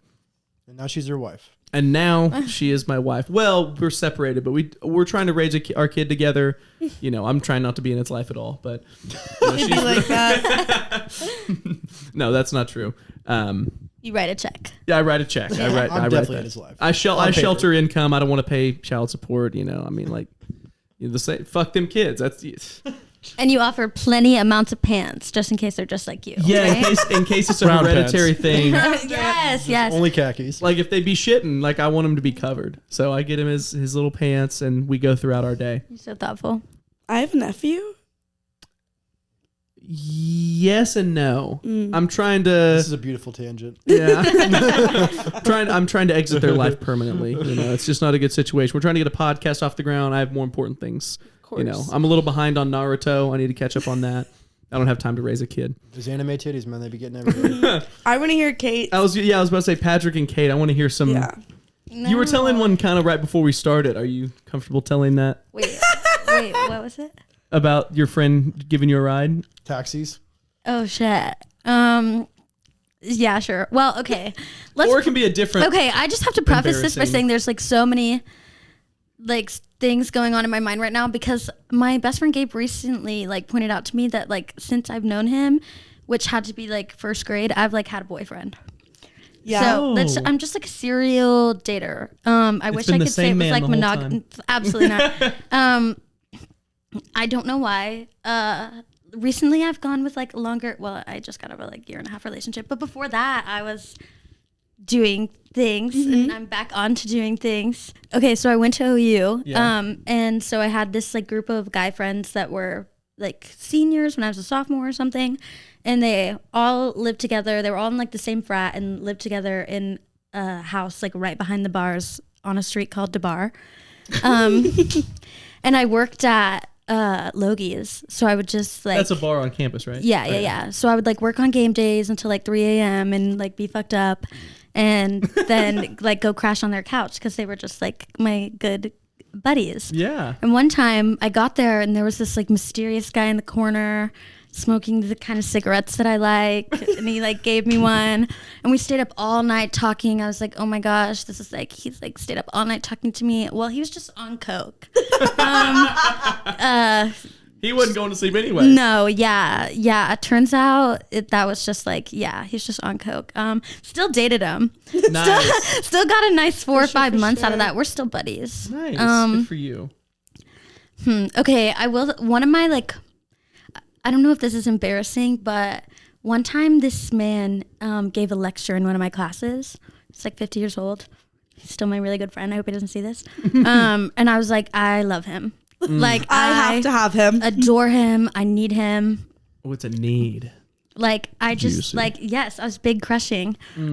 And now she's your wife. And now she is my wife. Well, we're separated, but we're trying to raise our kid together. I'm trying not to be in its life at all, but It'd be like that. no, that's not true. You write a check. Yeah, I write a check. I write definitely that. in his life. I On paper. shelter income. I don't want to pay child support. I mean, like the same. Fuck them kids. That's And you offer plenty amounts of pants just in case they're just like you. yeah. right? In case it's a Brown hereditary pants. thing. yes. Only khakis. Like if they be shitting, like I want him to be covered. So I get him his little pants, and we go throughout our day. You're so thoughtful. I have a nephew. Yes and no. I'm trying to. This is a beautiful tangent. Yeah. I'm trying to exit their life permanently. It's just not a good situation. We're trying to get a podcast off the ground. I have more important things. Course. I'm a little behind on Naruto. I need to catch up on that. I don't have time to raise a kid. Those anime titties, man, they be getting everywhere. I want to hear Kate. I was about to say Patrick and Kate. I want to hear some. Yeah. You were telling one kind of right before we started. Are you comfortable telling that Wait, what was it? about your friend giving you a ride? Taxis. Oh shit. Yeah, sure. Well, okay. Or it can be a different. Okay, I just have to preface this by embarrassing- saying there's like so many like things going on in my mind right now because my best friend Gabe recently like pointed out to me that like since I've known him, which had to be like first grade, I've like had a boyfriend. Yeah. So I'm just like a serial dater. I wish I been the could say it same was man like the whole monogamous. Absolutely not. I don't know why. Recently I've gone with like a longer. Well, I just got over like 1.5 year relationship, but before that I was doing things, and I'm back on to doing things. Okay, so I went to OU, and so I had this like group of guy friends that were like seniors when I was a sophomore or something, and they all lived together. They were all in like the same frat and lived together in a house like right behind the bars on a street called DeBar. And I worked at Logie's, so I would just like, that's a bar on campus, right? Yeah. So I would like work on game days until like 3 a.m. and like be fucked up, and then like go crash on their couch because they were just like my good buddies. Yeah. And one time I got there and there was this like mysterious guy in the corner smoking the kind of cigarettes that I like, and he like gave me one, and we stayed up all night talking. I was like, oh my gosh, this is like, he's like stayed up all night talking to me. Well, he was just on coke. He wasn't going to sleep anyway. No, yeah. It turns out that was just like, he's just on coke. Still dated him. Nice. Still got a nice 4 or 5 months out of that. We're still buddies. Nice. Good for you. Okay, I will. One of my like, I don't know if this is embarrassing, but one time this man gave a lecture in one of my classes. He's like 50 years old. He's still my really good friend. I hope he doesn't see this. And I was like, I love him. Like I have to have him. Adore him. I need him. What's a need? Like I just Juicy. like, yes, I was big crushing. Was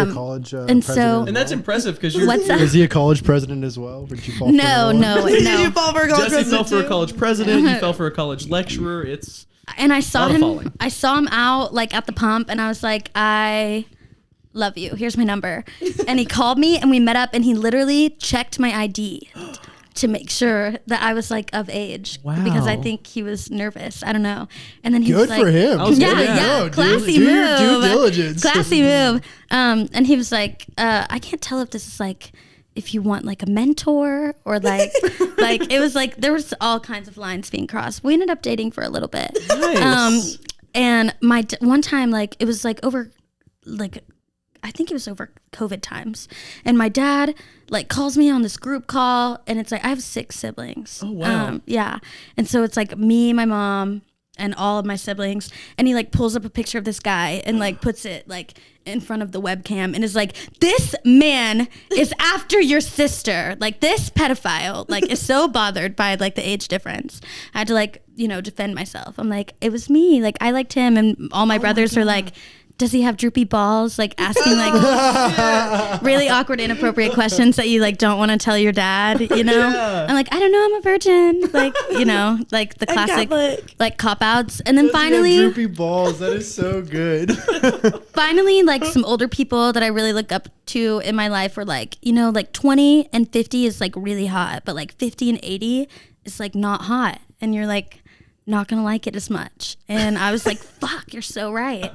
he a college and president? so- And that's impressive because you're. What's that? Was he a college president as well? Or did you fall for No. Did you fall for a college Jessie fell president for a too? college president. You fell for a college lecturer. It's. And I saw Lot of him. falling. I saw him out like at the pump, and I was like, I love you. Here's my number. And he called me, and we met up, and he literally checked my ID to make sure that I was like of age. Wow. Because I think he was nervous. I don't know. And then he Good was like, for him. I was Yeah, gonna- yeah, No, dude, classy do move. your due diligence. Classy move. And he was like, I can't tell if this is like, if you want like a mentor or like, like it was like, there was all kinds of lines being crossed. We ended up dating for a little bit. Nice. And one time, like it was like over, like I think it was over COVID times, and my dad like calls me on this group call, and it's like I have 6 siblings. Oh, wow. Yeah, and so it's like me, my mom, and all of my siblings, and he like pulls up a picture of this guy and like puts it like in front of the webcam and is like, this man is after your sister, like this pedophile like is so bothered by like the age difference. I had to like, you know, defend myself. I'm like, it was me, like I liked him, and all my brothers are like, does he have droopy balls? Like asking like really awkward, inappropriate questions that you like don't want to tell your dad, you know? Yeah. I'm like, I don't know, I'm a virgin. Like, you know, like the I'm classic Catholic. like cop outs. And then Does he have finally, droopy balls. That is so good. finally, like some older people that I really look up to in my life were like, you know, like 20 and 50 is like really hot, but like 50 and 80 is like not hot. And you're like not gonna like it as much. And I was like, fuck, you're so right.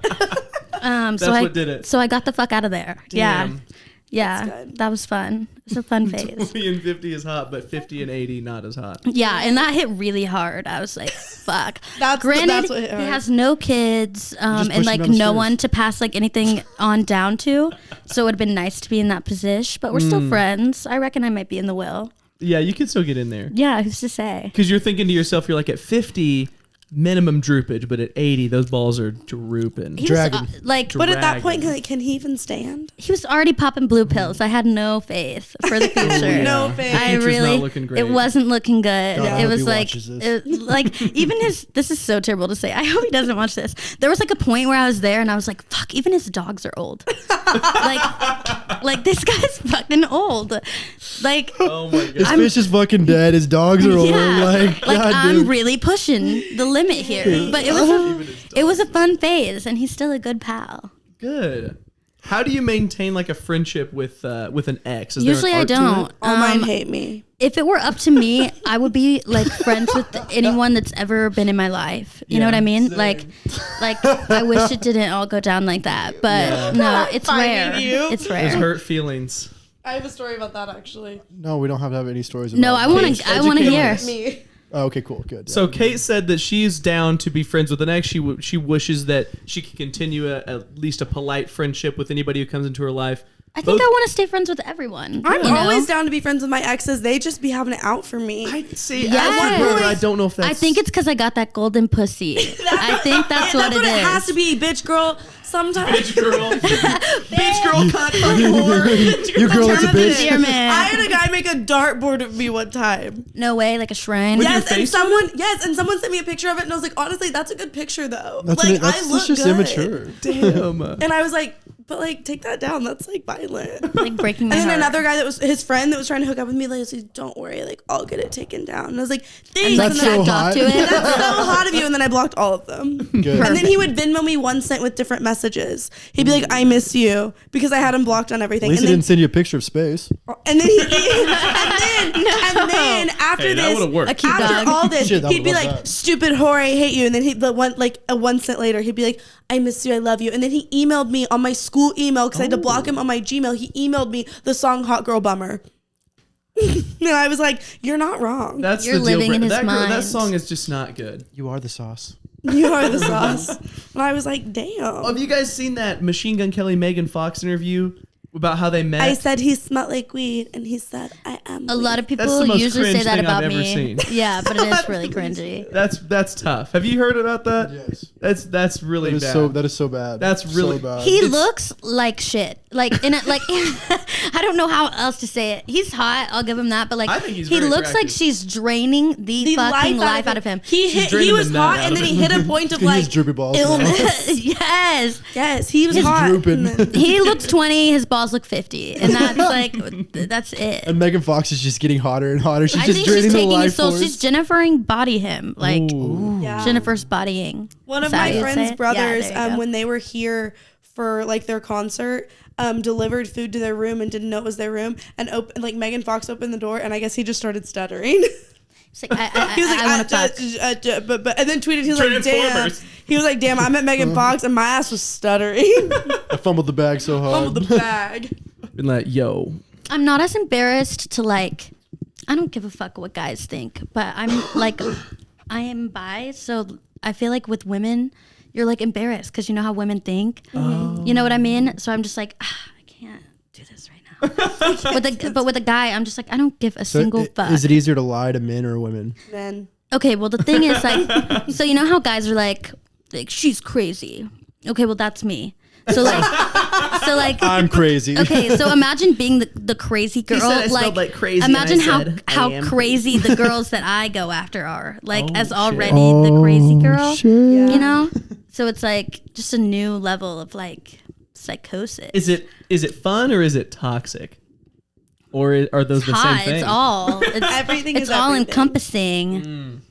That's so what did it. So I got the fuck out of there. Damn. Yeah. That's good. That was fun. It was a fun phase. 20 and 50 is hot, but 50 and 80 not as hot. Yeah, and that hit really hard. I was like, fuck. That's Granted, what hit he hard. has no kids and pushed like him down the no stairs. one to pass like anything on down to. So it would have been nice to be in that position, but we're still friends. I reckon I might be in the will. Yeah, you could still get in there. Yeah, who's to say? Because you're thinking to yourself, you're like at 50, minimum droopage, but at 80, those balls are drooping. He was, Dragon. like, But at that Dragon. point, can he even stand? he was already popping blue pills. I had no faith for the future. No The faith. future's I really, not looking great. it wasn't looking good. God, I It hope was he like, watches this. like even this is so terrible to say. I hope he doesn't watch this. There was like a point where I was there and I was like, fuck, even his dogs are old. like this guy's fucking old. Like, Oh my His god. fish is fucking dead. His dogs are old. yeah, Like, God, I'm dude. really pushing the limit here. But it was a fun phase, and he's still a good pal. Good. How do you maintain like a friendship with an ex? Is Usually there I an art to don't. it? All mine hate me. If it were up to me, I would be like friends with anyone that's ever been in my life. You know Yeah, what I mean? same. Like I wish it didn't all go down like that. But Yeah. no, it's Finding rare. you. It's There's rare. hurt feelings. I have a story about that actually. No, we don't have to have any stories about No, I want Please to. I want to educate hear. us. Me. Oh, okay, cool. Good. So Kate said that she's down to be friends with an ex. She wishes that she could continue at least a polite friendship with anybody who comes into her life. I think I want to stay friends with everyone. I'm you know? always down to be friends with my exes. They just be having it out for me. I see. Yes. As your brother, I don't know if that's. I think it's because I got that golden pussy. I think that's what it is. It has to be, bitch, girl. sometimes. Bitch girl. Bitch girl cunt. Fucking whore. You girl, it's a bitch. Dear man. I had a guy make a dartboard of me one time. No way, like a shrine. With your Yes, and face on someone sent me a picture of it, and I was like, honestly, that's a good picture though. That's I look just good. immature. Damn. And I was like, but like, take that down. That's like violent. Like breaking my And then heart. another guy that was his friend that was trying to hook up with me, like, said, don't worry, like, I'll get it taken down. And I was like, thanks. That's And so then hot. to it. that's so hot of you. And then I blocked all of them. Good. And then he would Venmo me 1 cent with different messages. He'd be like, I miss you, because I had him blocked on At everything. least And he then, didn't send you a picture of space. and then after Hey, that this, would've worked. A cute after dog. all this, Shit, I he'd would be love like, that. stupid whore, I hate you. And then a 1 cent later, he'd be like, I miss you, I love you. And then he emailed me on my school email, because I had to block him on my Gmail. He emailed me the song Hot Girl Bummer. And I was like, you're not wrong. That's You're the deal living in breaker. his That mind. song is just not good. You are the sauce. You are the sauce. And I was like, damn. Have you guys seen that Machine Gun Kelly Megan Fox interview about how they met? I said he smelled like weed, and he said, I am A lot of That's people the most usually say cringe that thing about I've ever me. seen. Yeah, but it is really cringy. That's tough. Have you heard about that? Yes. That's really That is bad. that is so bad. That's really- so bad. He It's- looks like shit. Like in a, like I don't know how else to say it. He's hot. I'll give him that. But like I think he's he very looks like attractive. she's draining the fucking life out of him. He draining was the nut hot, out and of then he him. hit a point of He has like droopy balls now. illness. Yes. Yes, he was He's hot. drooping. And then- He looks 20, his balls look 50. And that's like that's it. And Megan Fox is just getting hotter and hotter. She's I just think draining she's the taking life his soul. force. She's Jennifering body him. Like Yeah. Jennifer's bodying. One of Is that how my you'd say friend's it? brothers, Yeah, there you go. when they were here for like their concert, delivered food to their room and didn't know it was their room, and like Megan Fox opened the door, and I guess he just started stuttering. He's like, I He was like, I want to fuck. but and then tweeted, he was like, damn. Transformers. He was like, damn, I met Megan Fox and my ass was stuttering. I fumbled the bag so hard. Fumbled the bag. Been like, yo. I'm not as embarrassed to like. I don't give a fuck what guys think, but I'm like, I am bi, so I feel like with women, you're like embarrassed because you know how women think. You know what I mean? So I'm just like, I can't do this right now. But with a guy, I'm just like, I don't give a single fuck. Is it easier to lie to men or women? Then Okay, well the thing is like, so you know how guys are like she's crazy. Okay, well that's me. So like. I'm crazy. Okay, so imagine being the crazy girl. said I smelled like crazy, and Imagine I said, I how am crazy the girls that I go after are. Like Oh, as shit. already the crazy girl. Shit. You know? So it's like just a new level of like psychosis. Is it fun or is it toxic? Or are those the hot? same thing? It's all. It's Everything It's is all everything. encompassing.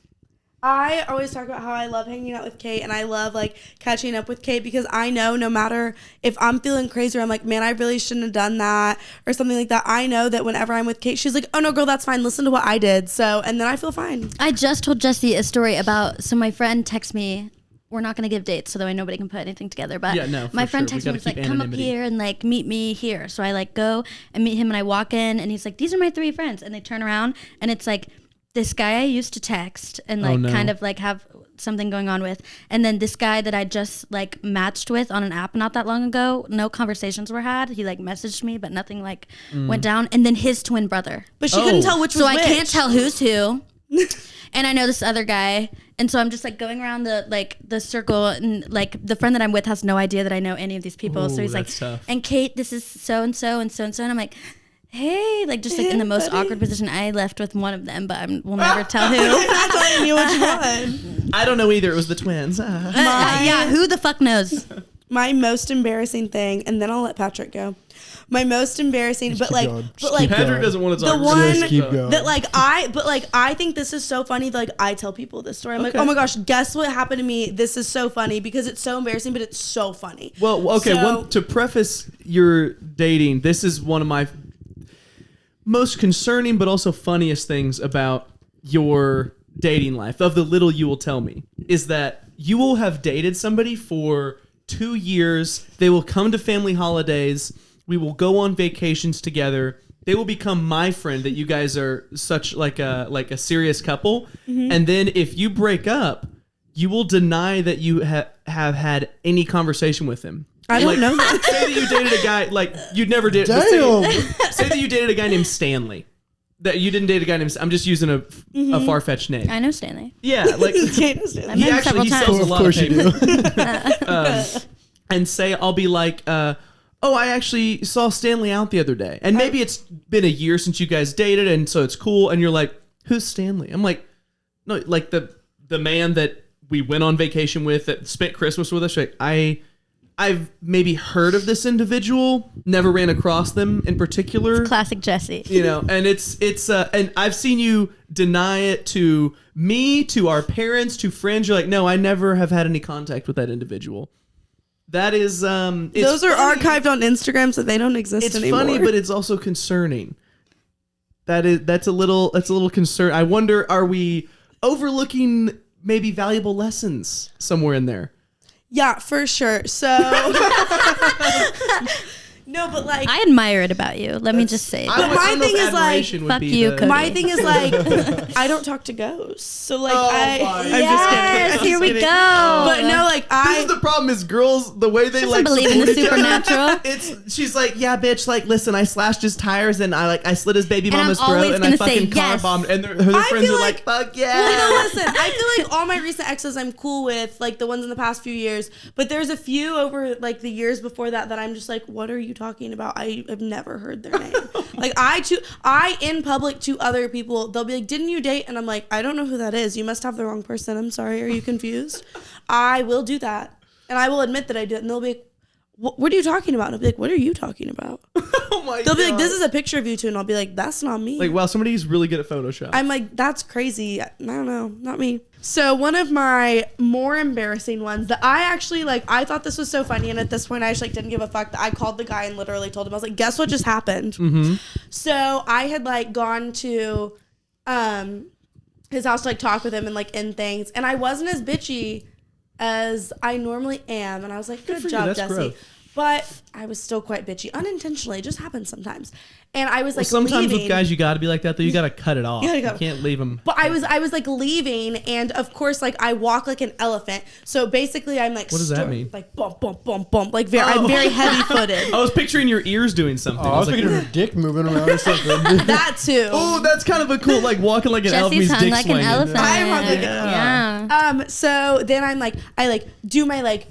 I always talk about how I love hanging out with Kate, and I love like catching up with Kate, because I know no matter if I'm feeling crazy or I'm like, man, I really shouldn't have done that or something like that, I know that whenever I'm with Kate, she's like, oh no girl, that's fine, listen to what I did. So, and then I feel fine. I just told Jessie a story about. So my friend texted me. We're not gonna give dates, so that way nobody can put anything together. But Yeah, no, my for friend sure. We texted me, gotta was like, keep "Come up anonymity. here and like meet me here." So I like go and meet him, and I walk in, and he's like, "These are my 3 friends," and they turn around, and it's like this guy I used to text and like no. kind of like have something going on with, and then this guy that I just like matched with on an app not that long ago. No conversations were had. He like messaged me, but nothing like went down. And then his twin brother. But she couldn't Oh. tell which was So I which. can't tell who's who. And I know this other guy, and so I'm just like going around the circle, and like the friend that I'm with has no idea that I know any of these people. Ooh, so he's like, that's tough. and Kate, this is so and so and so and so, and I'm like, hey, like just like in the most awkward position. I left with one of them, but we'll never tell who. I'm telling you which one. I don't know either. It was the twins. Yeah, who the fuck knows? My most embarrassing thing, and then I'll let Patrick go. My most embarrassing, Just but keep like, going. but Just like, keep Patrick doesn't want to talk. The one- Just keep going. that like I think this is so funny that like I tell people this story. I'm like, Okay. oh my gosh, guess what happened to me? This is so funny because it's so embarrassing, but it's so funny. Well, okay. So- To preface your dating, this is one of my most concerning, but also funniest things about your dating life. Of the little you will tell me, is that you will have dated somebody for 2 years. They will come to family holidays. We will go on vacations together. They will become my friend. That you guys are such like a serious couple. And then if you break up, you will deny that you have had any conversation with him. I don't know that. Say that you dated a guy like you'd never did. but Damn. Say that you dated a guy named Stanley. That you didn't date a guy named. I'm just using a far fetched name. I know Stanley. Yeah, like Kate understands. I met him several times. sells a Of lot of course you paper. do. and say I'll be like, oh, I actually saw Stanley out the other day, and maybe it's been a year since you guys dated, and so it's cool, and you're like, who's Stanley? I'm like, no, like the man that we went on vacation with, that spent Christmas with us. Like, I've maybe heard of this individual, never ran across them in particular. Classic Jessie. You know, and it's and I've seen you deny it to me, to our parents, to friends. You're like, no, I never have had any contact with that individual. That is, those are funny. archived on Instagram, so they don't exist anymore. It's funny, but it's also concerning. That's a little concern. I wonder, are we overlooking maybe valuable lessons somewhere in there? Yeah, for sure. So no, but like I admire it about you. Let me just say. But my thing is like, fuck you, Cody. my thing is like, I don't talk to ghosts. So like, I'm Yes, here we go. But no, like This is the problem is girls, the way they Doesn't like believe in the support each other. supernatural. She's like, yeah, bitch, like, listen, I slashed his tires and I slit his baby And I'm mama's always throat and I gonna say fucking car yes. bombed. And her I friends feel are like- like, fuck yeah. Well, no, listen, I feel like all my recent exes I'm cool with, like the ones in the past few years. But there's a few over like the years before that I'm just like, what are you talking about? I have never heard their name. Like I in public to other people, they'll be like, didn't you date? And I'm like, I don't know who that is. You must have the wrong person. I'm sorry. Are you confused? I will do that. And I will admit that I did. And they'll be like, what are you talking about? And I'll be like, what are you talking about? Oh my They'll God. be like, this is a picture of you two. And I'll be like, that's not me. Like, wow, somebody's really good at Photoshop. I'm like, that's crazy. I don't know, not me. So one of my more embarrassing ones that I actually like, I thought this was so funny, and at this point I just like didn't give a fuck. That I called the guy and literally told him, I was like, guess what just happened? Mm-hmm. So I had like gone to his house to like talk with him and like end things, and I wasn't as bitchy as I normally am, and I was like, good for you, job, that's Jessie. growth. But I was still quite bitchy, unintentionally. It just happens sometimes. And I was like, sometimes leaving. with guys, you got to be like that, though. You got to cut it off. You You, gotta go. can't leave them. But I was like leaving, and of course, like I walk like an elephant. So basically, I'm like, What does that mean? Like bump, bump, bump, bump. Like I'm very heavy footed. I was picturing your ears doing something. Oh, I was like, thinking of her dick moving around or something. That too. oh, that's kind of a cool, like walking like an elephant. Jessie's means hung dick like swinging. an elephant. I'm hung like Yeah. So then I'm like, I like do my like.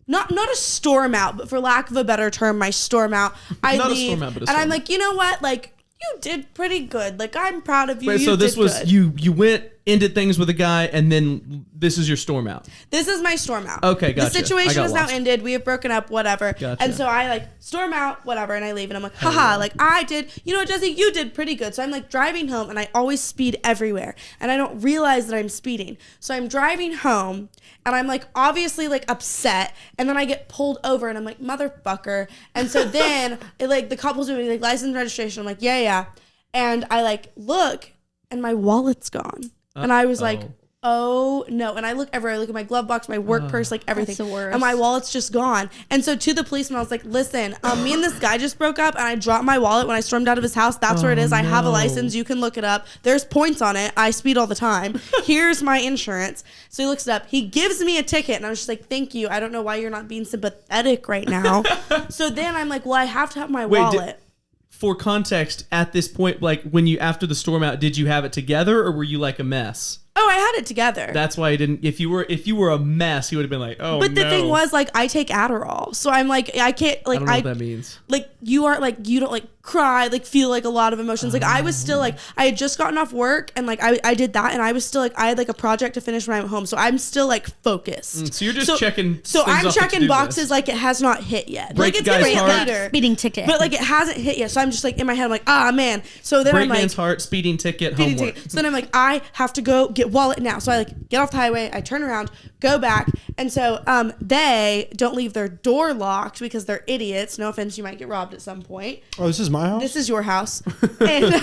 Not a storm out, but for lack of a better term, my storm out. I Not a leave, storm out, but a and storm I'm out. like, you know what? Like, you did pretty good. Like, I'm proud of you. Wait, You so this did was good. you went ended things with a guy, and then this is your storm out. This is my storm out. Okay, The gotcha. I situation got is now lost. ended. We have broken up, whatever. Gotcha. And so I like storm out, whatever, and I leave, and I'm like, haha, like I did. You know what, Jessie, you did pretty good. So I'm like driving home, and I always speed everywhere, and I don't realize that I'm speeding. So I'm driving home, and I'm like obviously like upset, and then I get pulled over, and I'm like, motherfucker. And so then it like the couple's doing like license and registration. I'm like, yeah. And I like look, and my wallet's gone. And I was like, oh no. And I look everywhere. I look at my glove box, my work purse, like everything. That's the worst. And my wallet's just gone. And so to the policeman, I was like, listen, me and this guy just broke up, and I dropped my wallet when I stormed out of his house. That's where it is. I have a license. You can look it up. There's points on it. I speed all the time. Here's my insurance. So he looks it up. He gives me a ticket, and I was just like, thank you. I don't know why you're not being sympathetic right now. So then I'm like, well, I have to have my wallet. For context, at this point, like when you after the storm out, did you have it together or were you like a mess? Oh, I had it together. That's why he didn't. If you were a mess, he would have been like, oh. But the no. thing was, like, I take Adderall, so I'm like, I can't, like, I don't know what that means. like, you aren't like, you don't like cry, like feel like a lot of emotions. Like I was still like, I had just gotten off work, and like I did that, and I was still like, I had like a project to finish when I'm home, so I'm still like focused. So you're just checking. So things I'm off the checking to-do boxes list. like it has not hit yet. Break like it's the gonna guy's hit heart. later. Speeding ticket. But like it hasn't hit yet, so I'm just like in my head, I'm like, ah man. So then Break I'm like, man's heart, speeding ticket, speeding homework. ticket. So then I'm like, I have to go get wallet now. So I like get off the highway, I turn around, go back, and so they don't leave their door locked because they're idiots. No offense, you might get robbed at some point. Oh, this is my house? This is your house. And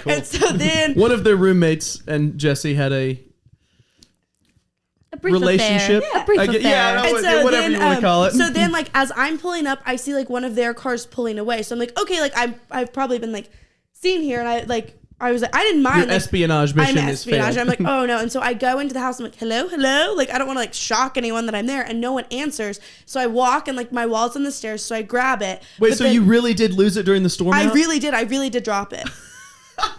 and so then One of their roommates and Jessie had a brief relationship. Affair. A brief I get- yeah, affair. I know. Whatever you wanna call it. So then like as I'm pulling up, I see like one of their cars pulling away. So I'm like, okay, like I've probably been like seen here, and I was like, I didn't mind. Your like, espionage mission I'm is espionage. failed. I'm like, oh no. And so I go into the house. I'm like, hello. Like, I don't want to like shock anyone that I'm there, and no one answers. So I walk, and like my wallet's on the stairs. So I grab it. Wait, But so then you really did lose it during the storm I out? really did drop it.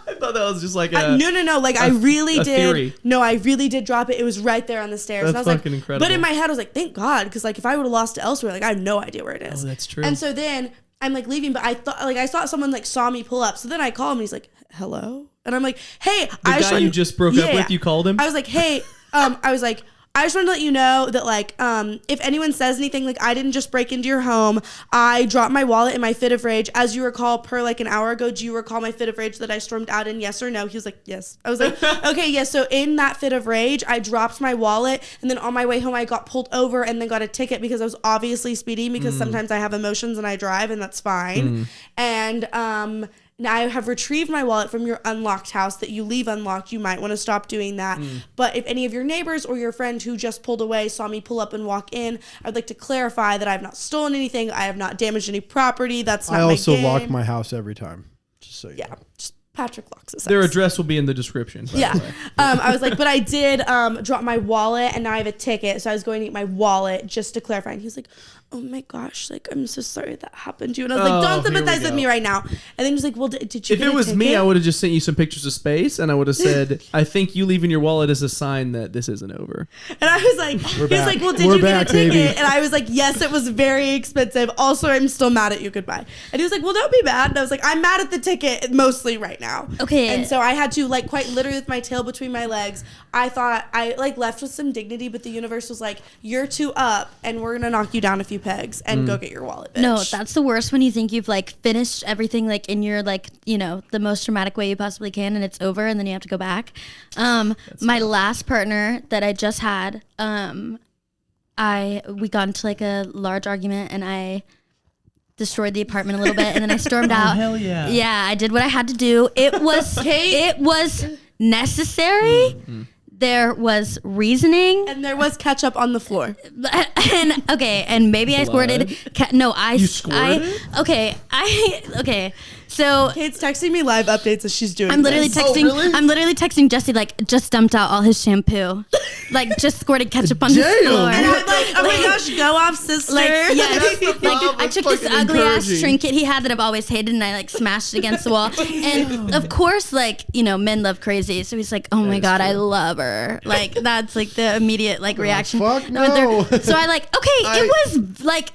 I thought that was just like no. Like I really did. Theory. No, I really did drop it. It was right there on the stairs. That's and I was fucking like, incredible. But in my head, I was like, thank God, because like if I would have lost it elsewhere, like I have no idea where it is. Oh, that's true. And so then I'm like leaving, but I thought someone like saw me pull up. So then I call him, and he's like, hello, and I'm like, hey, the guy you just broke up with, you called him. I was like, hey, I was like, I just wanted to let you know that, like, if anyone says anything, like, I didn't just break into your home. I dropped my wallet in my fit of rage. As you recall, per, like, an hour ago, do you recall my fit of rage that I stormed out in? Yes or no? He was like, yes. I was like, okay, yes. So in that fit of rage, I dropped my wallet, and then on my way home, I got pulled over and then got a ticket because I was obviously speeding because sometimes I have emotions and I drive, and that's fine. And, now I have retrieved my wallet from your unlocked house that you leave unlocked. You might want to stop doing that. But if any of your neighbors or your friend who just pulled away saw me pull up and walk in, I'd like to clarify that I have not stolen anything. I have not damaged any property. That's not my game. I also lock my house every time. Just so you know. Just Patrick locks his house. Their address will be in the description. Yeah. I was like, but I did drop my wallet and now I have a ticket. So I was going to get my wallet just to clarify. And he was like, oh my gosh, like, I'm so sorry that happened to you. And I was like, don't sympathize with me right now. And then he was like, well, did you If get it a was me, ticket? I would have just sent you some pictures of space and I would have said, I think you leaving your wallet is a sign that this isn't over. And I was like, he was back. like, well, did We're you back, get a ticket? baby. And I was like, yes, it was very expensive. Also, I'm still mad at you. Goodbye. And he was like, well, don't be mad. And I was like, I'm mad at the ticket mostly right now. Okay. And so I had to, like, quite literally with my tail between my legs, I thought I, like, left with some dignity, but the universe was like, you're too up and we're going to knock you down a few pegs and go get your wallet, bitch. No, that's the worst when you think you've like finished everything like in your like, you know, the most dramatic way you possibly can and it's over and then you have to go back. My last partner that I just had, we got into like a large argument and I destroyed the apartment a little bit and then I stormed out. Hell yeah. Yeah, I did what I had to do. It was necessary. There was reasoning. And there was ketchup on the floor. And maybe I squirted. You squirted? Okay. So Kate's texting me live updates as she's doing I'm literally this. texting. I'm literally texting Jessie like just dumped out all his shampoo, like just squirted ketchup on his Damn. floor. And I'm like, oh my gosh, go off, sister. Like yes, like I That's took this fucking ugly ass encouraging. trinket he had that I've always hated, and I like smashed it against the wall. And of course, like you know, men love crazy, so he's like, oh my god, I love her. Like that's like the immediate like reaction. fuck I went there. no. So I like it was like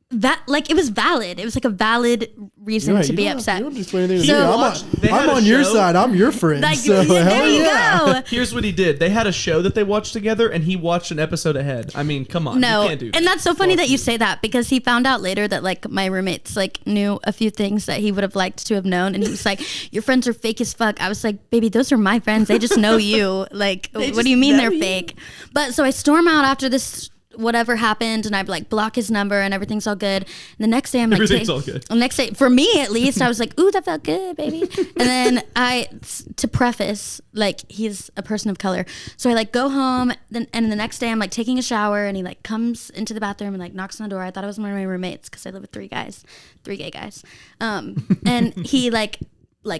that, like it was valid. It was like a valid reason Right, to you be don't have- upset. You don't explain anything to So- me. They had I'm a on your show. side. I'm your friend. Like so yeah, there hell you yeah. go. Here's what he did. They had a show that they watched together and he watched an episode ahead. I mean, come on. No, You can't do that. and that's so funny that you say that because he found out later that like my roommates like knew a few things that he would have liked to have known, and he was like, "Your friends are fake as fuck." I was like, "Baby, those are my friends. They just know you. Like, what just do you mean know they're you. fake?" But so I storm out after this. Whatever happened, and I like block his number, and everything's all good. And the next day, I'm like, Everything's all good. The next day, for me at least, I was like, "Ooh, that felt good, baby." And then to preface, like he's a person of color, so I like go home. And the next day, I'm like taking a shower, and he like comes into the bathroom and like knocks on the door. I thought it was one of my roommates because I live with three gay guys. And he like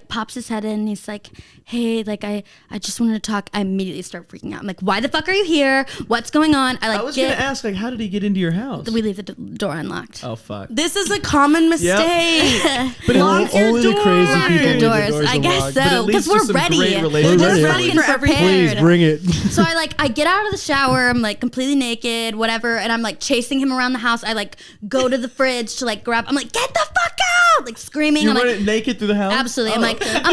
pops his head in and he's like, hey, like I just wanted to talk. I immediately start freaking out. I'm like, why the fuck are you here? What's going on? I was going to ask, like, how did he get into your house? We leave the door unlocked. Oh, fuck. This is a common mistake. But Lock your only the crazy doors. people leave Doors. the doors I guess unlocked. But it so, leads because to we're some ready. great We're relationships. ready for everything. Please prepared. bring it. So I get out of the shower, I'm like completely naked, whatever, and I'm like chasing him around the house. I like go to the fridge to like grab, I'm like, get the fuck out, like screaming. You I'm run like, it naked through the house? absolutely. Oh, I'm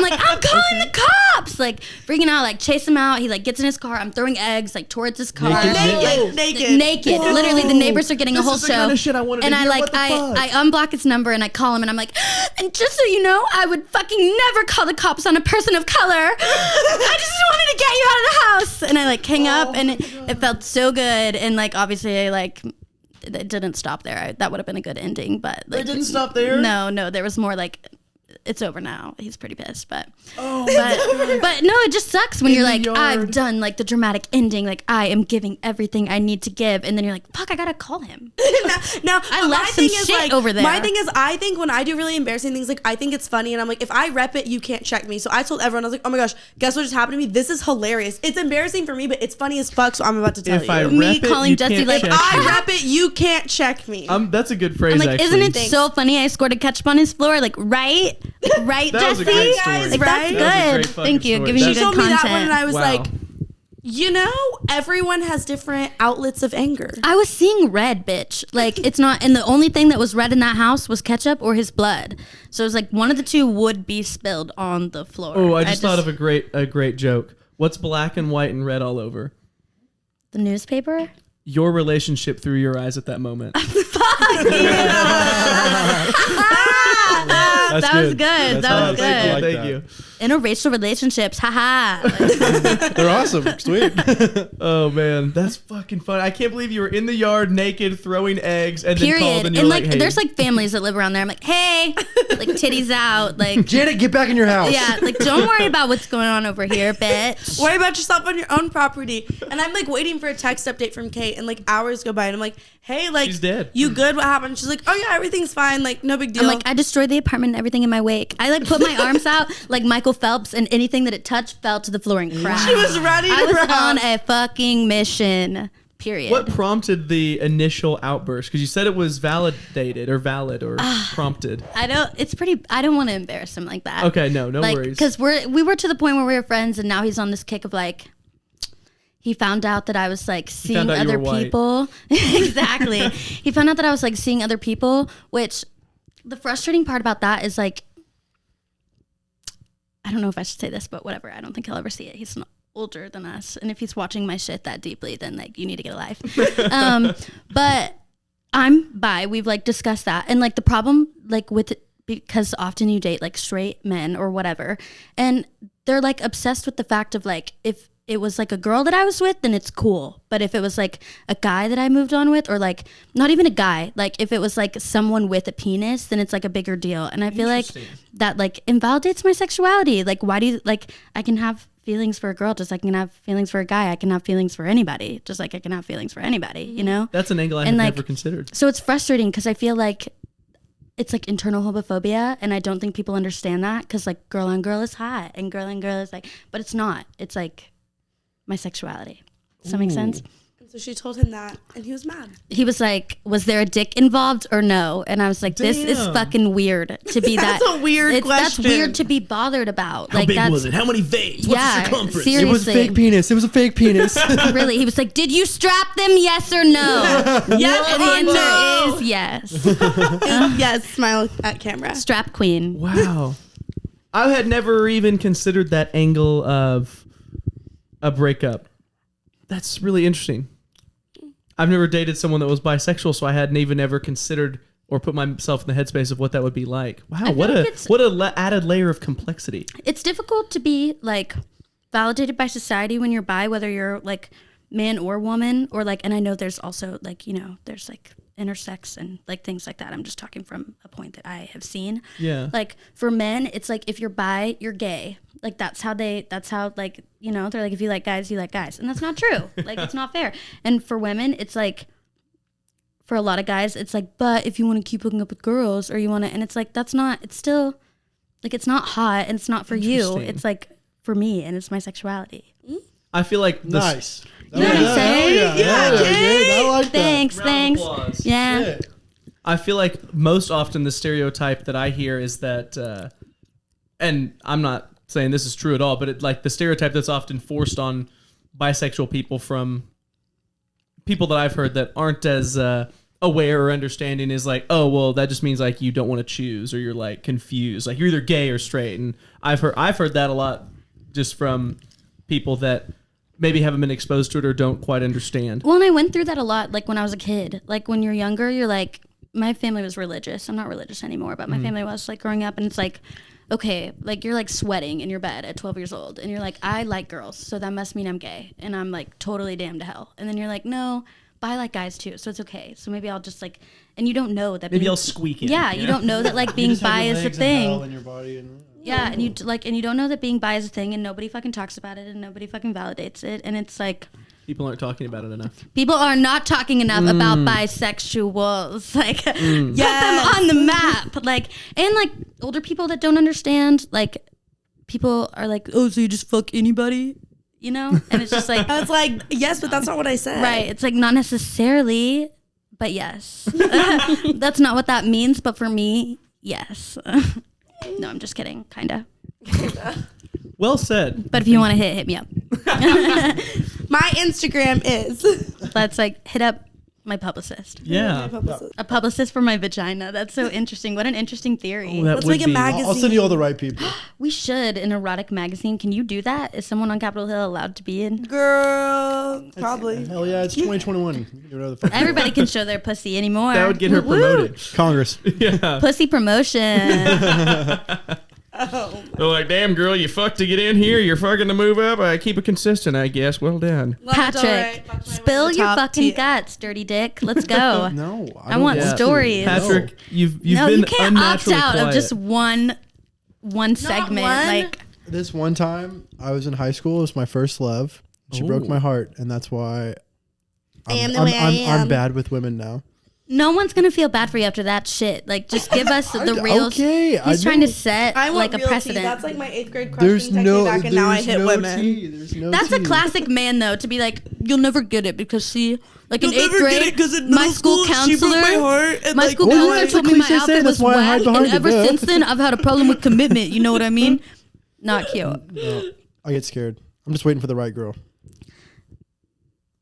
like, I'm calling the cops, like freaking out, like chase him out. He like gets in his car. I'm throwing eggs like towards his car. Naked. Whoa. Literally, the neighbors are getting a This whole is the show. kind of shit I wanted to and I hear. like What the fuck? I unblock his number and I call him and I'm like, and just so you know, I would fucking never call the cops on a person of color. I just wanted to get you out of the house. And I like hang up and it felt so good. And like obviously I like it didn't stop there. That would have been a good ending, but like, It didn't stop there? No, there was more like. It's over now. He's pretty pissed, but Oh, but no, it just sucks when In you're the like, yard. I've done like the dramatic ending, like I am giving everything I need to give, and then you're like, fuck, I gotta call him. Now, I left some shit over there. My thing is, I think when I do really embarrassing things, like I think it's funny, and I'm like, if I rep it, you can't check me. So I told everyone, I was like, oh my gosh, guess what just happened to me? This is hilarious. It's embarrassing for me, but it's funny as fuck. So I'm about to tell If I you. rep Me it, calling you Jessie can't like, check I me. rep it, you can't check me. That's a good phrase, I'm like, actually. isn't it so funny? I scored a ketchup on his floor, like right? Right, That was Jessie? a great story. Like, Right? that's That was a good. great fucking Thank you. story. Giving She you She good told content. me that one, and I was Wow. like, everyone has different outlets of anger. I was seeing red, bitch. Like, it's not, and the only thing that was red in that house was ketchup or his blood. So it was like one of the two would be spilled on the floor. Oh, I just thought of a great joke. What's black and white and red all over? the newspaper. Your relationship through your eyes at that moment. That's That was good. That was I good. like Thank that. you. Interracial relationships. Haha. They're awesome. Sweet. Oh man, that's fucking fun. I can't believe you were in the yard naked throwing eggs and then called Period. and And you're like, like, hey. there's like families that live around there. I'm like, hey, like titties out. Like, Janet, get back in your house. yeah, like don't worry about what's going on over here, bitch. Worry about yourself on your own property. And I'm like waiting for a text update from Kate, and like hours go by, and I'm like, hey, like, She's dead. You good? What happened? She's like, oh yeah, everything's fine. Like, no big deal. I'm like, I destroyed the apartment and everything in my wake. I like put my arms out like Michael Phelps, and anything that it touched fell to the floor and crashed. she was ready to I was run. on a fucking mission. Period. What prompted the initial outburst? Because you said it was validated or valid or prompted. I don't want to embarrass him like that. Okay, no like, worries. Because we were to the point where we were friends, and now he's on this kick of like, he found out that I was like seeing found out you other were white. people. Exactly. He found out that I was like seeing other people, which the frustrating part about that is like, I don't know if I should say this, but whatever. I don't think he'll ever see it. He's not older than us. And if he's watching my shit that deeply, then like you need to get a life. But I'm bi. We've like discussed that. And like the problem like with it, because often you date like straight men or whatever, and they're like obsessed with the fact of like, if it was like a girl that I was with, then it's cool. But if it was like a guy that I moved on with, or like not even a guy, like if it was like someone with a penis, then it's like a bigger deal. And I feel like that like invalidates my sexuality. Like, why do you like, I can have feelings for a girl just like I can have feelings for a guy. I can have feelings for anybody just like I can have feelings for anybody, you know? That's an angle I And, had like, never considered. So it's frustrating because I feel like it's like internal homophobia, and I don't think people understand that, because like girl on girl is hot and girl on girl is like, but it's not. It's like my sexuality. Does that make sense? And so she told him that, and he was mad. He was like, was there a dick involved or no? And I was like, this is Damn. fucking weird to be that. That's a weird That's question. weird to be bothered about. How like, big that's, was it? How many veins? What's Yeah, the circumference? seriously. It was a fake penis. It was a fake penis. Really, he was like, did you strap them? Yes or no? Yes And the or answer no? is yes. Yes, smile at camera. Strap queen. Wow. I had never even considered that angle of a breakup. That's really interesting. I've never dated someone that was bisexual, so I hadn't even ever considered or put myself in the headspace of what that would be like. Wow, feel like added layer of complexity. It's difficult to be like validated by society when you're bi, whether you're like man or woman, or like, and I know there's also like, you know, there's like intersex and like things like that. I'm just talking from a point that I have seen. Yeah. Like for men, it's like if you're bi, you're gay. Like that's how like, you know, they're like, if you like guys, you like guys. And that's not true. Like it's not fair. And for women, it's like, for a lot of guys, it's like, but if you want to keep hooking up with girls or you want to, and it's like, that's not, it's still like, it's not hot and it's not for you. Interesting. It's like for me, and it's my sexuality. I feel like this, Nice. You know what I'm saying? Yeah, I like that. Thanks. Round of applause. Yeah. Yeah. I feel like most often the stereotype that I hear is that, and I'm not saying this is true at all, but it, like the stereotype that's often forced on bisexual people from people that I've heard that aren't as aware or understanding is like, oh, well, that just means like you don't want to choose, or you're like confused, like you're either gay or straight. And I've heard that a lot just from people that maybe haven't been exposed to it or don't quite understand. Well, and I went through that a lot, like when I was a kid. Like when you're younger, you're like, my family was religious. I'm not religious anymore, but my family was like growing up, and it's like, okay, like you're like sweating in your bed at 12 years old, and you're like, I like girls, so that must mean I'm gay, and I'm like totally damned to hell. And then you're like, no, but I like guys too, so it's okay. So maybe I'll just like, and you don't know that. Maybe I'll squeak in. Yeah, you don't know that like being bi is a thing. In your body and, Yeah, and you don't know that being bi is a thing, and nobody fucking talks about it, and nobody fucking validates it, and it's like, People aren't talking about it enough. people are not talking enough about bisexuals. Like, put them on the map. Like, and like older people that don't understand, like, people are like, oh, so you just fuck anybody, you know? And it's just like, I was like, yes, but that's not what I said. right. It's like not necessarily, but yes. That's not what that means, but for me, yes. No, I'm just kidding. Kinda. Well said. But if you want to hit me up. My Instagram is. Let's hit up my publicist. Yeah. A publicist for my vagina. That's so interesting. What an interesting theory. Oh, that Let's would make a be- magazine. I'll send you all the right people. We should an erotic magazine. Can you do that? Is someone on Capitol Hill allowed to be in? Girl, probably. Hell yeah, it's 2021. You can do whatever the fuck. Everybody can show their pussy anymore. That would get her Woo-woo. promoted. Congress. Yeah. Pussy promotion. They're like, damn, girl, you fucked to get in here. You're fucking to move up. I keep it consistent, I guess. Well done. Patrick, spill your fucking guts, dirty dick. Let's go. No, I want Yeah. stories. Patrick, you've No, been you can't opt unnaturally out quiet. of just one segment. one? This one time I was in high school. It was my first love. She broke my heart, and that's why I am the way I am. I'm bad with women now. No one's gonna feel bad for you after that shit. Just give us the real. Okay, He's trying to set I want a real precedent. tea. That's like my 8th grade crush. There's being texted no, back and now I there's hit no women. tea. There's no That's a tea. classic man though, to be like, you'll never get it because see, like in You'll 8th never get grade, it 'cause in my middle school school, she broke counselor, my heart and, my like, school oh, counselor that's told a me my cliche outfit saying, was that's why I hide wet, and behind it, ever duh. since then I've had a problem with commitment. You know what I mean? Not cute. No, I get scared. I'm just waiting for the right girl.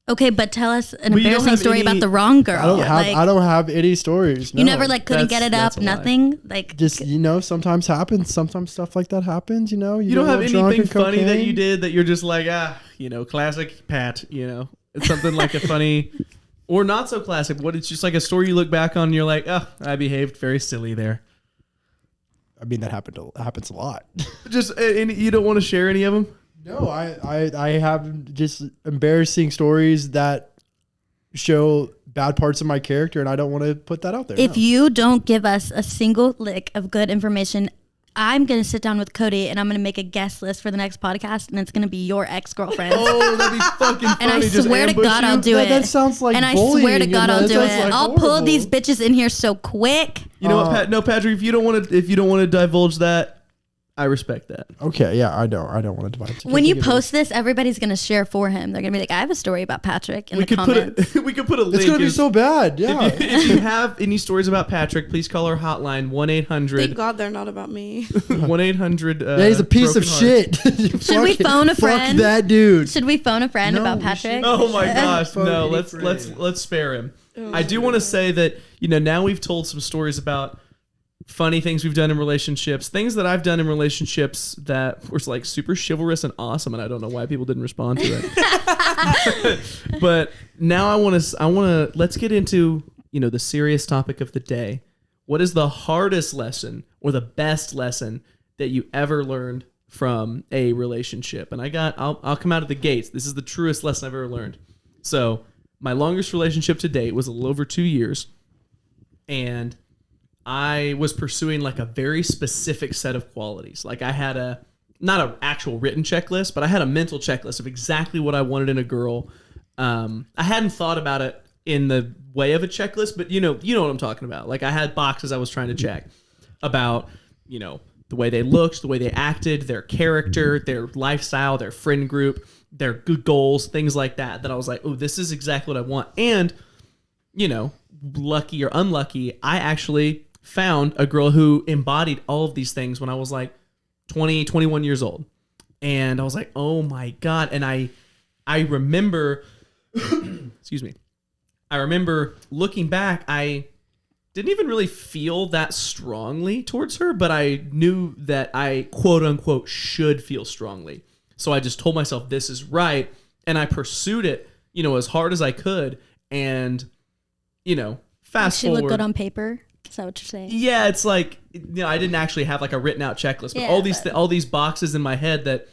Okay, but tell us an Well, you don't embarrassing have story any- about the wrong girl. I don't have any stories. No. You never couldn't get it That's up, a lie. nothing. Just sometimes happens. Sometimes stuff like that happens. You know, You don't get a have little drunk anything on funny that cocaine. you did that you're just like, classic Pat, It's something like a funny or not so classic. What it's just like a story you look back on and you're like, oh, I behaved very silly there. I mean, that happens a lot. Just and you don't want to share any of them? No, I have just embarrassing stories that show bad parts of my character, and I don't want to put that out there. If no. you don't give us a single lick of good information, I'm going to sit down with Cody and I'm going to make a guest list for the next podcast, and it's going to be your ex-girlfriend. Oh, that'd be fucking funny. And I Just swear to ambush God, you. I'll do it. That sounds like and I bullying, swear to God, and I'll that do sounds it. like I'll pull horrible. these bitches in here so quick. You know what, Pat? No, Patrick. If you don't want to divulge that, I respect that. Okay, yeah, I don't want to divide. When you post this, everybody's going to share for him. They're going to be like, I have a story about Patrick in the comments. we could put a link. it's gonna be so bad. Yeah. If you have any stories about Patrick, please call our hotline 1-800. Thank God they're not about me. 1-800. Yeah, he's a piece of shit. Should we phone a friend? Fuck that dude. Should we phone a friend No, about we Patrick? Oh my gosh, Phone no! any Let's friend. spare him. I do want to say that now we've told some stories about funny things we've done in relationships, things that I've done in relationships that were like super chivalrous and awesome, and I don't know why people didn't respond to it. But now I want to let's get into the serious topic of the day. What is the hardest lesson or the best lesson that you ever learned from a relationship? And I'll come out of the gates. This is the truest lesson I've ever learned. So my longest relationship to date was a little over 2 years, and I was pursuing like a very specific set of qualities. Like I had not an actual written checklist, but I had a mental checklist of exactly what I wanted in a girl. I hadn't thought about it in the way of a checklist, but you know what I'm talking about. Like I had boxes I was trying to check about, the way they looked, the way they acted, their character, their lifestyle, their friend group, their good goals, things like that. That I was like, oh, this is exactly what I want. And, lucky or unlucky, I actually found a girl who embodied all of these things when I was like 20, 21 years old. And I was like, oh my God. And I remember, excuse me. I remember looking back, I didn't even really feel that strongly towards her, but I knew that I quote unquote should feel strongly. So I just told myself this is right. And I pursued it, as hard as I could. And, fast She forward. looked good on paper. Is that what you're saying? Yeah, it's like I didn't actually have like a written out checklist, but all these boxes in my head that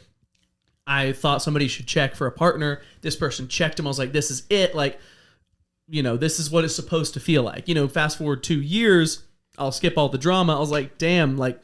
I thought somebody should check for a partner. This person checked them. I was like, this is it. Like, this is what it's supposed to feel like. Fast forward 2 years, I'll skip all the drama. I was like, damn, like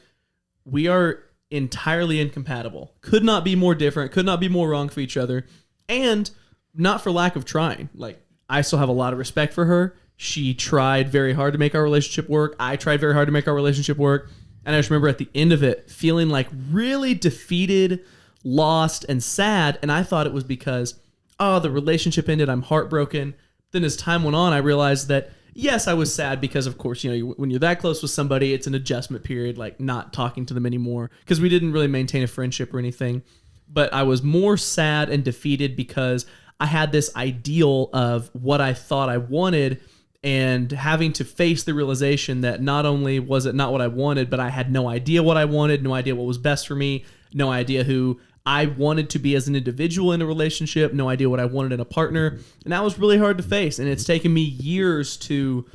we are entirely incompatible. Could not be more different. Could not be more wrong for each other, and not for lack of trying. Like I still have a lot of respect for her. She tried very hard to make our relationship work. I tried very hard to make our relationship work. And I just remember at the end of it feeling like really defeated, lost, and sad. And I thought it was because, the relationship ended. I'm heartbroken. Then as time went on, I realized that, yes, I was sad because, of course, when you're that close with somebody, it's an adjustment period, like not talking to them anymore, because we didn't really maintain a friendship or anything. But I was more sad and defeated because I had this ideal of what I thought I wanted, and having to face the realization that not only was it not what I wanted, but I had no idea what I wanted, no idea what was best for me, no idea who I wanted to be as an individual in a relationship, no idea what I wanted in a partner. And that was really hard to face. And it's taken me years to,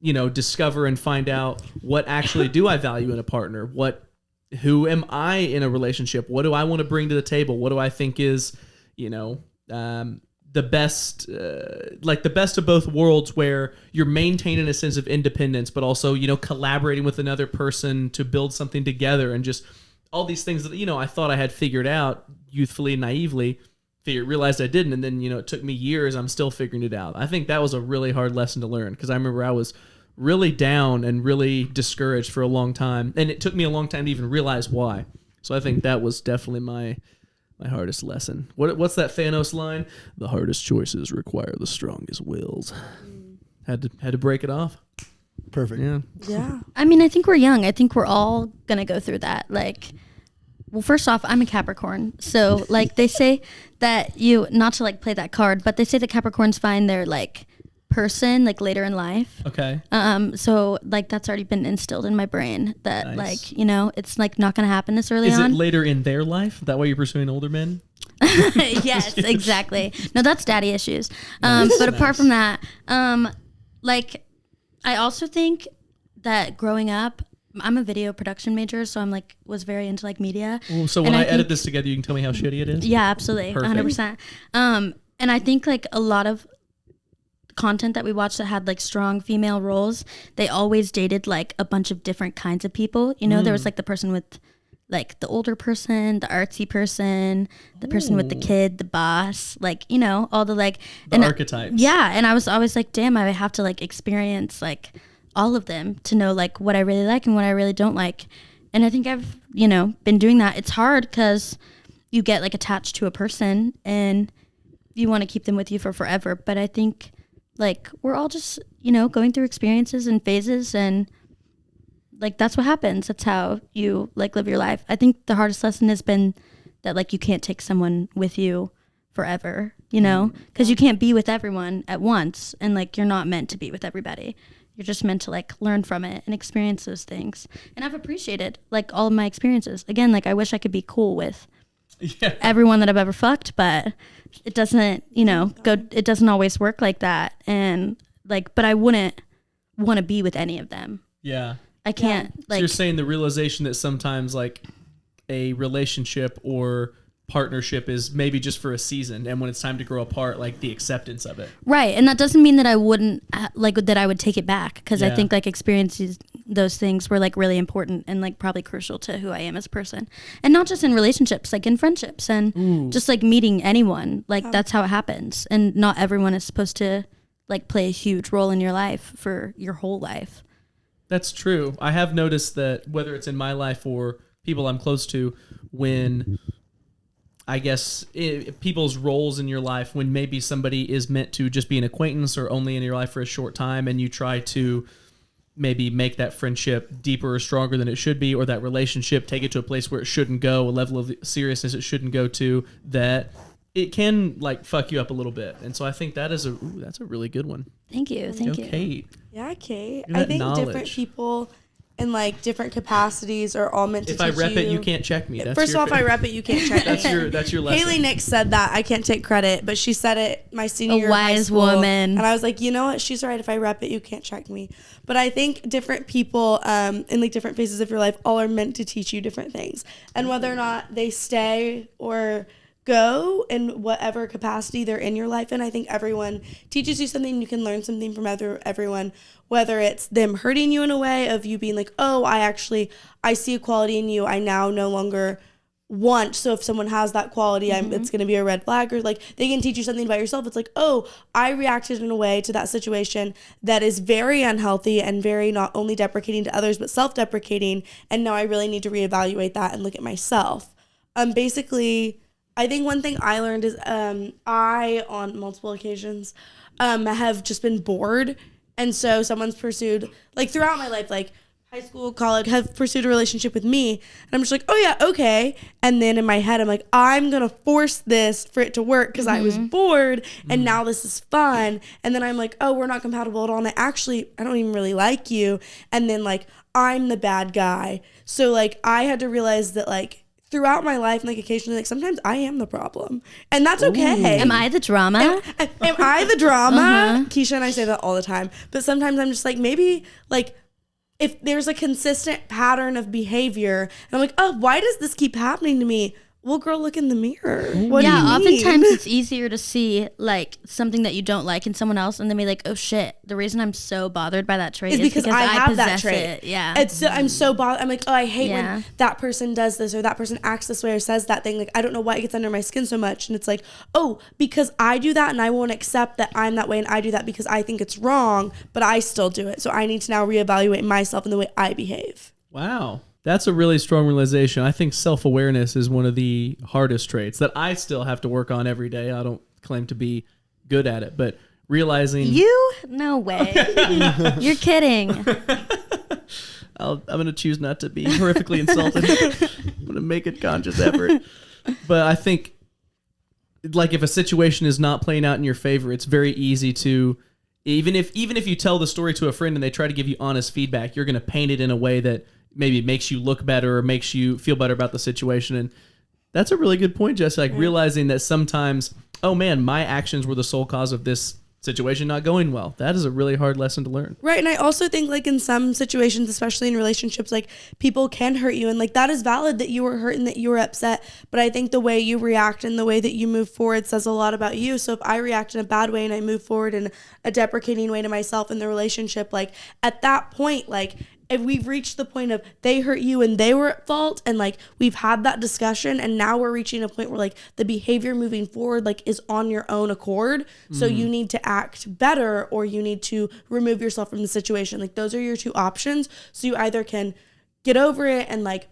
discover and find out what actually do I value in a partner? Who am I in a relationship? What do I want to bring to the table? What do I think is, the best, the best of both worlds, where you're maintaining a sense of independence, but also, collaborating with another person to build something together, and just all these things that, I thought I had figured out youthfully, naively, realized I didn't. And then, it took me years. I'm still figuring it out. I think that was a really hard lesson to learn, because I remember I was really down and really discouraged for a long time. And it took me a long time to even realize why. So I think that was definitely my hardest lesson. What's that Thanos line? The hardest choices require the strongest wills. Had to break it off. Perfect. Yeah. I mean, I think we're young. I think we're all going to go through that. Well, first off, I'm a Capricorn. So, they say that not to, play that card, but they say that Capricorns find their, person, later in life. Okay. So, that's already been instilled in my brain that, Nice. it's, not going to happen this early Is on. it later in their life? That why you're pursuing older men? Yes, exactly. No, that's daddy issues. But apart from that, I also think that growing up, I'm a video production major, so I'm was very into media. Ooh, so when I edit this together, you can tell me how shitty it is? Yeah, absolutely. Perfect. 100%. And I think a lot of content that we watched that had strong female roles, they always dated a bunch of different kinds of people. There was the person with the older person, the artsy person, the person with the kid, the boss, all the archetypes. Yeah, and I was always damn, I would have to experience all of them to know what I really like and what I really don't like. And I think I've been doing that. It's hard because you get attached to a person and you want to keep them with you for forever. But I think we're all just going through experiences and phases, and that's what happens. That's how you live your life. I think the hardest lesson has been that you can't take someone with you forever, because you can't be with everyone at once, and you're not meant to be with everybody. You're just meant to learn from it and experience those things. And I've appreciated all of my experiences. Again, I wish I could be cool with everyone that I've ever fucked, but it doesn't, it doesn't always work like that. And but I wouldn't want to be with any of them. Yeah. I can't. So you're saying the realization that sometimes a relationship or partnership is maybe just for a season, and when it's time to grow apart, the acceptance of it. Right. And that doesn't mean that I wouldn't that I would take it back, because I think experiences, those things were really important and probably crucial to who I am as a person. And not just in relationships, in friendships and just meeting anyone. That's how it happens. And not everyone is supposed to play a huge role in your life for your whole life. That's true. I have noticed that whether it's in my life or people I'm close to, when I guess people's roles in your life, when maybe somebody is meant to just be an acquaintance or only in your life for a short time, and you try to maybe make that friendship deeper or stronger than it should be, or that relationship take it to a place where it shouldn't go, a level of seriousness it shouldn't go to, that it can fuck you up a little bit. And so I think that's a really good one. Thank you. Thank you. Kate. Yeah, Kate. Look at I think that different knowledge. people in capacities are all meant to If teach I rep you. it, you can't check me. That's First your off, I rep it, you can't check me. that's your lesson. Haley Nix said that. I can't take credit, but she said it my senior year of high wise school, woman. And I was like, you know what? She's right. If I rep it, you can't check me. But I think different people in different phases of your life all are meant to teach you different things. And whether or not they stay or go in whatever capacity they're in your life, and I think everyone teaches you something. You can learn something from everyone, whether it's them hurting you in a way of you being I see a quality in you I now no longer want, so if someone has that quality, it's going to be a red flag, or they can teach you something about yourself. It's I reacted in a way to that situation that is very unhealthy and very not only deprecating to others but self-deprecating, and now I really need to reevaluate that and look at myself. Basically, I think one thing I learned is I, on multiple occasions, have just been bored And so someone's pursued, like throughout my life, like high school, college, have pursued a relationship with me. And I'm just like, oh yeah, okay. And then in my head, I'm like, I'm going to force this for it to work because I was bored and now this is fun. And then I'm like, oh, we're not compatible at all. And I don't even really like you. And then like, I'm the bad guy. So like, I had to realize that like, throughout my life, and like occasionally, like sometimes I am the problem, and that's okay. Am I the drama? Am I the drama? Keisha and I say that all the time, but sometimes I'm just like, maybe like if there's a consistent pattern of behavior, and I'm like, oh, why does this keep happening to me? Well, girl, look in the mirror. What do you mean? Oftentimes it's easier to see like something that you don't like in someone else and then be like, oh shit, the reason I'm so bothered by that trait is because I have that trait. It. Yeah. I'm so bothered. I'm like, oh, I hate when that person does this or that person acts this way or says that thing. Like, I don't know why it gets under my skin so much. And it's like, oh, because I do that and I won't accept that I'm that way and I do that because I think it's wrong, but I still do it. So I need to now reevaluate myself and the way I behave. Wow. That's a really strong realization. I think self-awareness is one of the hardest traits that I still have to work on every day. I don't claim to be good at it, but realizing... You? No way. You're kidding. I'm going to choose not to be horrifically insulted. I'm going to make a conscious effort. But I think, like, if a situation is not playing out in your favor, it's very easy to... Even if you tell the story to a friend and they try to give you honest feedback, you're going to paint it in a way that maybe makes you look better or makes you feel better about the situation. And that's a really good point, Jessie. Like realizing that sometimes, oh man, my actions were the sole cause of this situation not going well. That is a really hard lesson to learn. Right. And I also think like in some situations, especially in relationships, like people can hurt you. And like that is valid that you were hurt and that you were upset. But I think the way you react and the way that you move forward says a lot about you. So if I react in a bad way and I move forward in a deprecating way to myself in the relationship, like at that point, like if we've reached the point of they hurt you and they were at fault and like we've had that discussion and now we're reaching a point where like the behavior moving forward like is on your own accord. So you need to act better or you need to remove yourself from the situation. Like those are your two options. So you either can get over it and like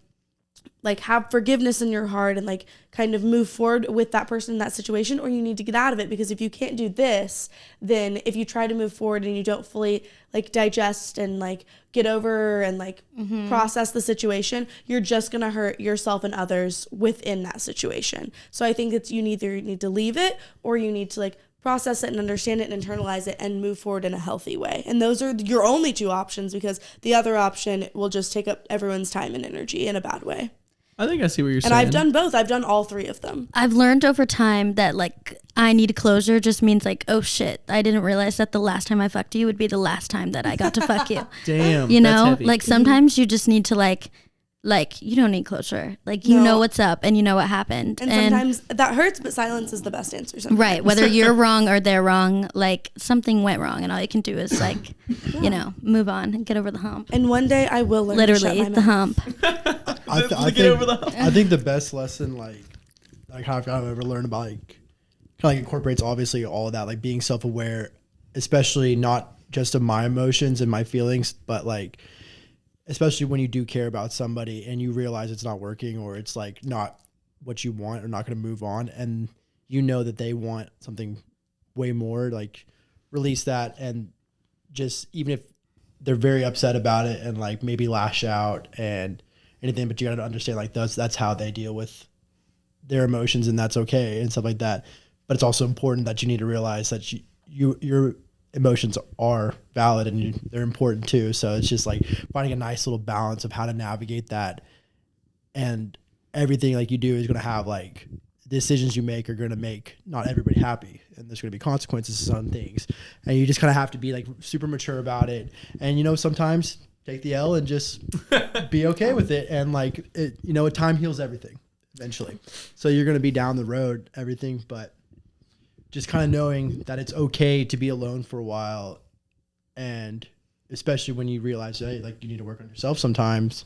have forgiveness in your heart and like kind of move forward with that person in that situation, or you need to get out of it, because if you can't do this, then if you try to move forward and you don't fully like digest and like get over and like process the situation, you're just going to hurt yourself and others within that situation. So I think it's you either need to leave it or you need to like process it and understand it and internalize it and move forward in a healthy way. And those are your only two options, because the other option will just take up everyone's time and energy in a bad way. I think I see what you're saying. And I've done both. I've done all three of them. I've learned over time that like I need closure just means like, oh shit, I didn't realize that the last time I fucked you would be the last time that I got to fuck you. Damn. You know, that's heavy. like sometimes you just need to like you don't need closure. Like you know what's up and you know what happened. And sometimes that hurts, but silence is the best answer sometimes. Right. Whether you're wrong or they're wrong, like something went wrong and all you can do is like, you know, move on and get over the hump. And one day I will learn to shut my the mouth. hump. I think the best lesson like I've ever learned about like kind of incorporates obviously all of that, like being self-aware, especially not just of my emotions and my feelings, but like especially when you do care about somebody and you realize it's not working or it's like not what you want or not going to move on, and you know that they want something way more, like release that, and just even if they're very upset about it and like maybe lash out and anything, but you got to understand like that's how they deal with their emotions, and that's okay and stuff like that. But it's also important that you need to realize that your emotions are valid and they're important too. So it's just like finding a nice little balance of how to navigate that, and everything like you do is going to have like decisions you make are going to make not everybody happy, and there's going to be consequences to some things, and you just kind of have to be like super mature about it. And you know, sometimes take the L and just be okay with it, and like it, you know, time heals everything eventually. So you're going to be down the road everything, but just kind of knowing that it's okay to be alone for a while, and especially when you realize that like you need to work on yourself sometimes,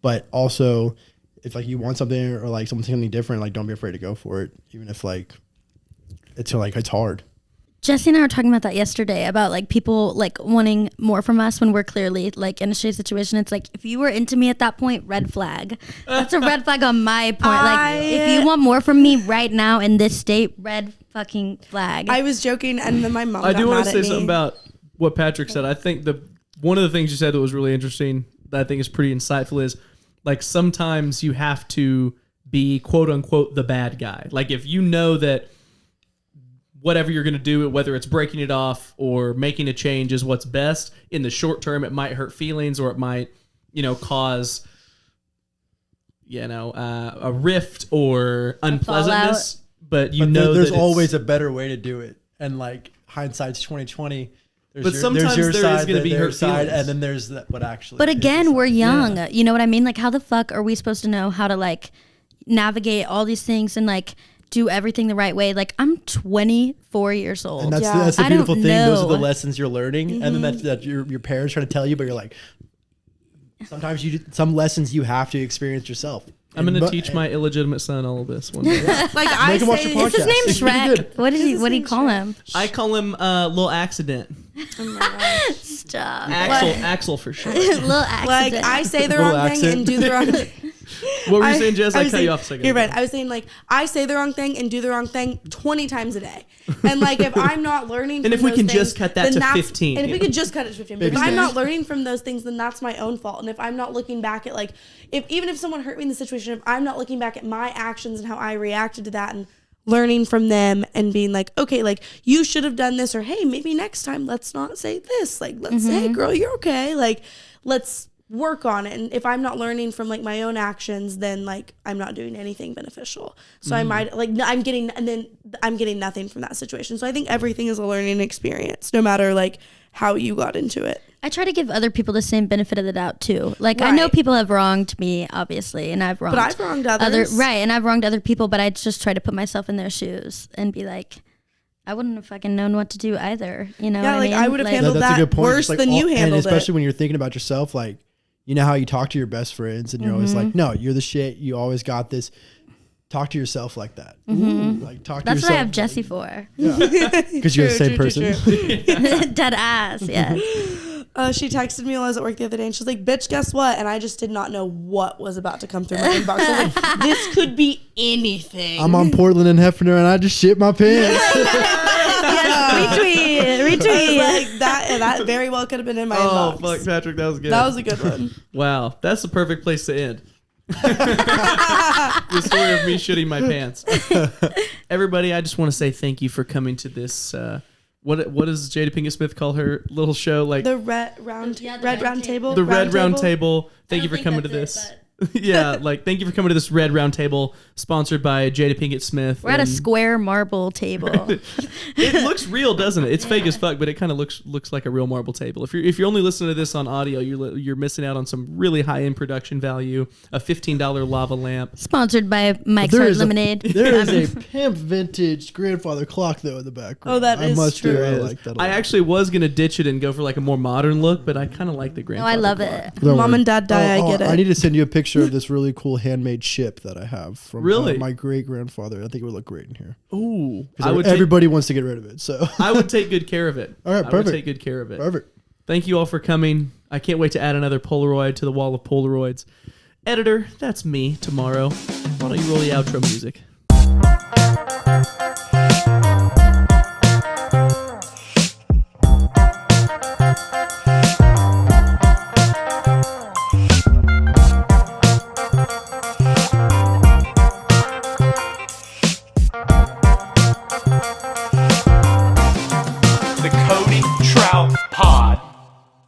but also if like you want something or like something different, like don't be afraid to go for it, even if like it's hard. Jessie and I were talking about that yesterday, about like people like wanting more from us when we're clearly like in a shitty situation. It's like, if you were into me at that point, red flag. That's a red flag on my point. Like if you want more from me right now in this state, red fucking flag. I was joking, and then my mom. I got do want mad to at say me. something about what Patrick said. I think one of the things you said that was really interesting, that I think is pretty insightful, is like sometimes you have to be quote unquote the bad guy. Like if you know that whatever you're going to do, whether it's breaking it off or making a change is what's best, in the short term, it might hurt feelings or it might, cause, a rift or unpleasantness. But there's that always a better way to do it. And like hindsight's 2020. But sometimes there is going to be hurt feelings. And then there's what actually. But again, we're young. Yeah. You know what I mean? Like, how the fuck are we supposed to know how to like navigate all these things and like do everything the right way? Like, I'm 24 years old. And that's the I beautiful don't thing. Those are know. the lessons you're learning, and then that's your parents trying to tell you. But you're like, sometimes some lessons you have to experience yourself. I'm going to teach my illegitimate son all of this one day. Like I Make him watch say, your Is his podcast. name It's pretty Shrek? good. What do you name call him? I call him Little Accident. oh my gosh. Stop. Axel for sure. Little accident. Like I say the Little wrong thing accent. and do the wrong thing. What were you saying, Jess? I was cut you saying- off a second You're ago. right. I was saying like I say the wrong thing and do the wrong thing 20 times a day. And like if I'm not learning, And from if we those can things, just cut that then to that's- 15, and if we you know? could just cut it to 15, but if Baby I'm not steps. learning from those things, then that's my own fault. And if I'm not looking back at like even if someone hurt me in the situation, if I'm not looking back at my actions and how I reacted to that and learning from them and being like, okay, like you should have done this, or hey, maybe next time let's not say this. Like let's say, hey girl, you're okay. Like let's work on it. And if I'm not learning from like my own actions, then like I'm not doing anything beneficial. So I might like I'm getting nothing from that situation. So I think everything is a learning experience, no matter like how you got into it. I try to give other people the same benefit of the doubt too. Like I know Right. people have wronged me, obviously, and I've wronged. But I've wronged others. and I've wronged other people. But I just try to put myself in their shoes and be like, I wouldn't have fucking known what to do either. You know? Yeah, what like, I mean? I would have handled That's a that good point. worse Just like than you handled and especially it. when you're thinking about yourself, like you know how you talk to your best friends, and you're always like, "No, you're the shit. You always got this." Talk to yourself like that. Ooh, like talk to That's yourself. what I have Jessie for. Because you're the same person. Dead ass. Yeah. She texted me while I was at work the other day, and she's like, "Bitch, guess what?" And I just did not know what was about to come through my inbox. I was like, "This could be anything." I'm on Portland and Hefner, and I just shit my pants. Retweet. Like that very well could have been in my Oh, inbox. fuck, Patrick, that was good. That was a good one. Wow, that's the perfect place to end. The story of me shitting my pants. Everybody, I just want to say thank you for coming to this. What does Jada Pinkett Smith call her little show? Like The red round table. the Red Round Table. Thank you for coming to this. Yeah, like thank you for coming to this Red Round Table, sponsored by Jada Pinkett Smith. We're at a and- square marble table. It looks real, doesn't it? It's fake as fuck, but it kind of looks like a real marble table. If you're only listening to this on audio, you're missing out on some really high end production value. A $15 lava lamp. Sponsored by Mike's There Hard is a- Lemonade. There is a pimp vintage grandfather clock though in the background. Oh, that I is must true. do. I There is. like that. A I lot. actually was gonna ditch it and go for like a more modern look, but I kind of like the No, grandfather. I love clock. it. Don't Mom worry. and Dad die. I get it. I need to send you a picture of this really cool handmade ship that I have from Really? my great grandfather. I think it would look great in here. Ooh, Everybody wants to get rid of it. So I would take good care of it. All right, I would perfect. take good care of it. perfect. Thank you all for coming. I can't wait to add another Polaroid to the wall of Polaroids. Editor, that's me tomorrow. Why don't you roll the outro music?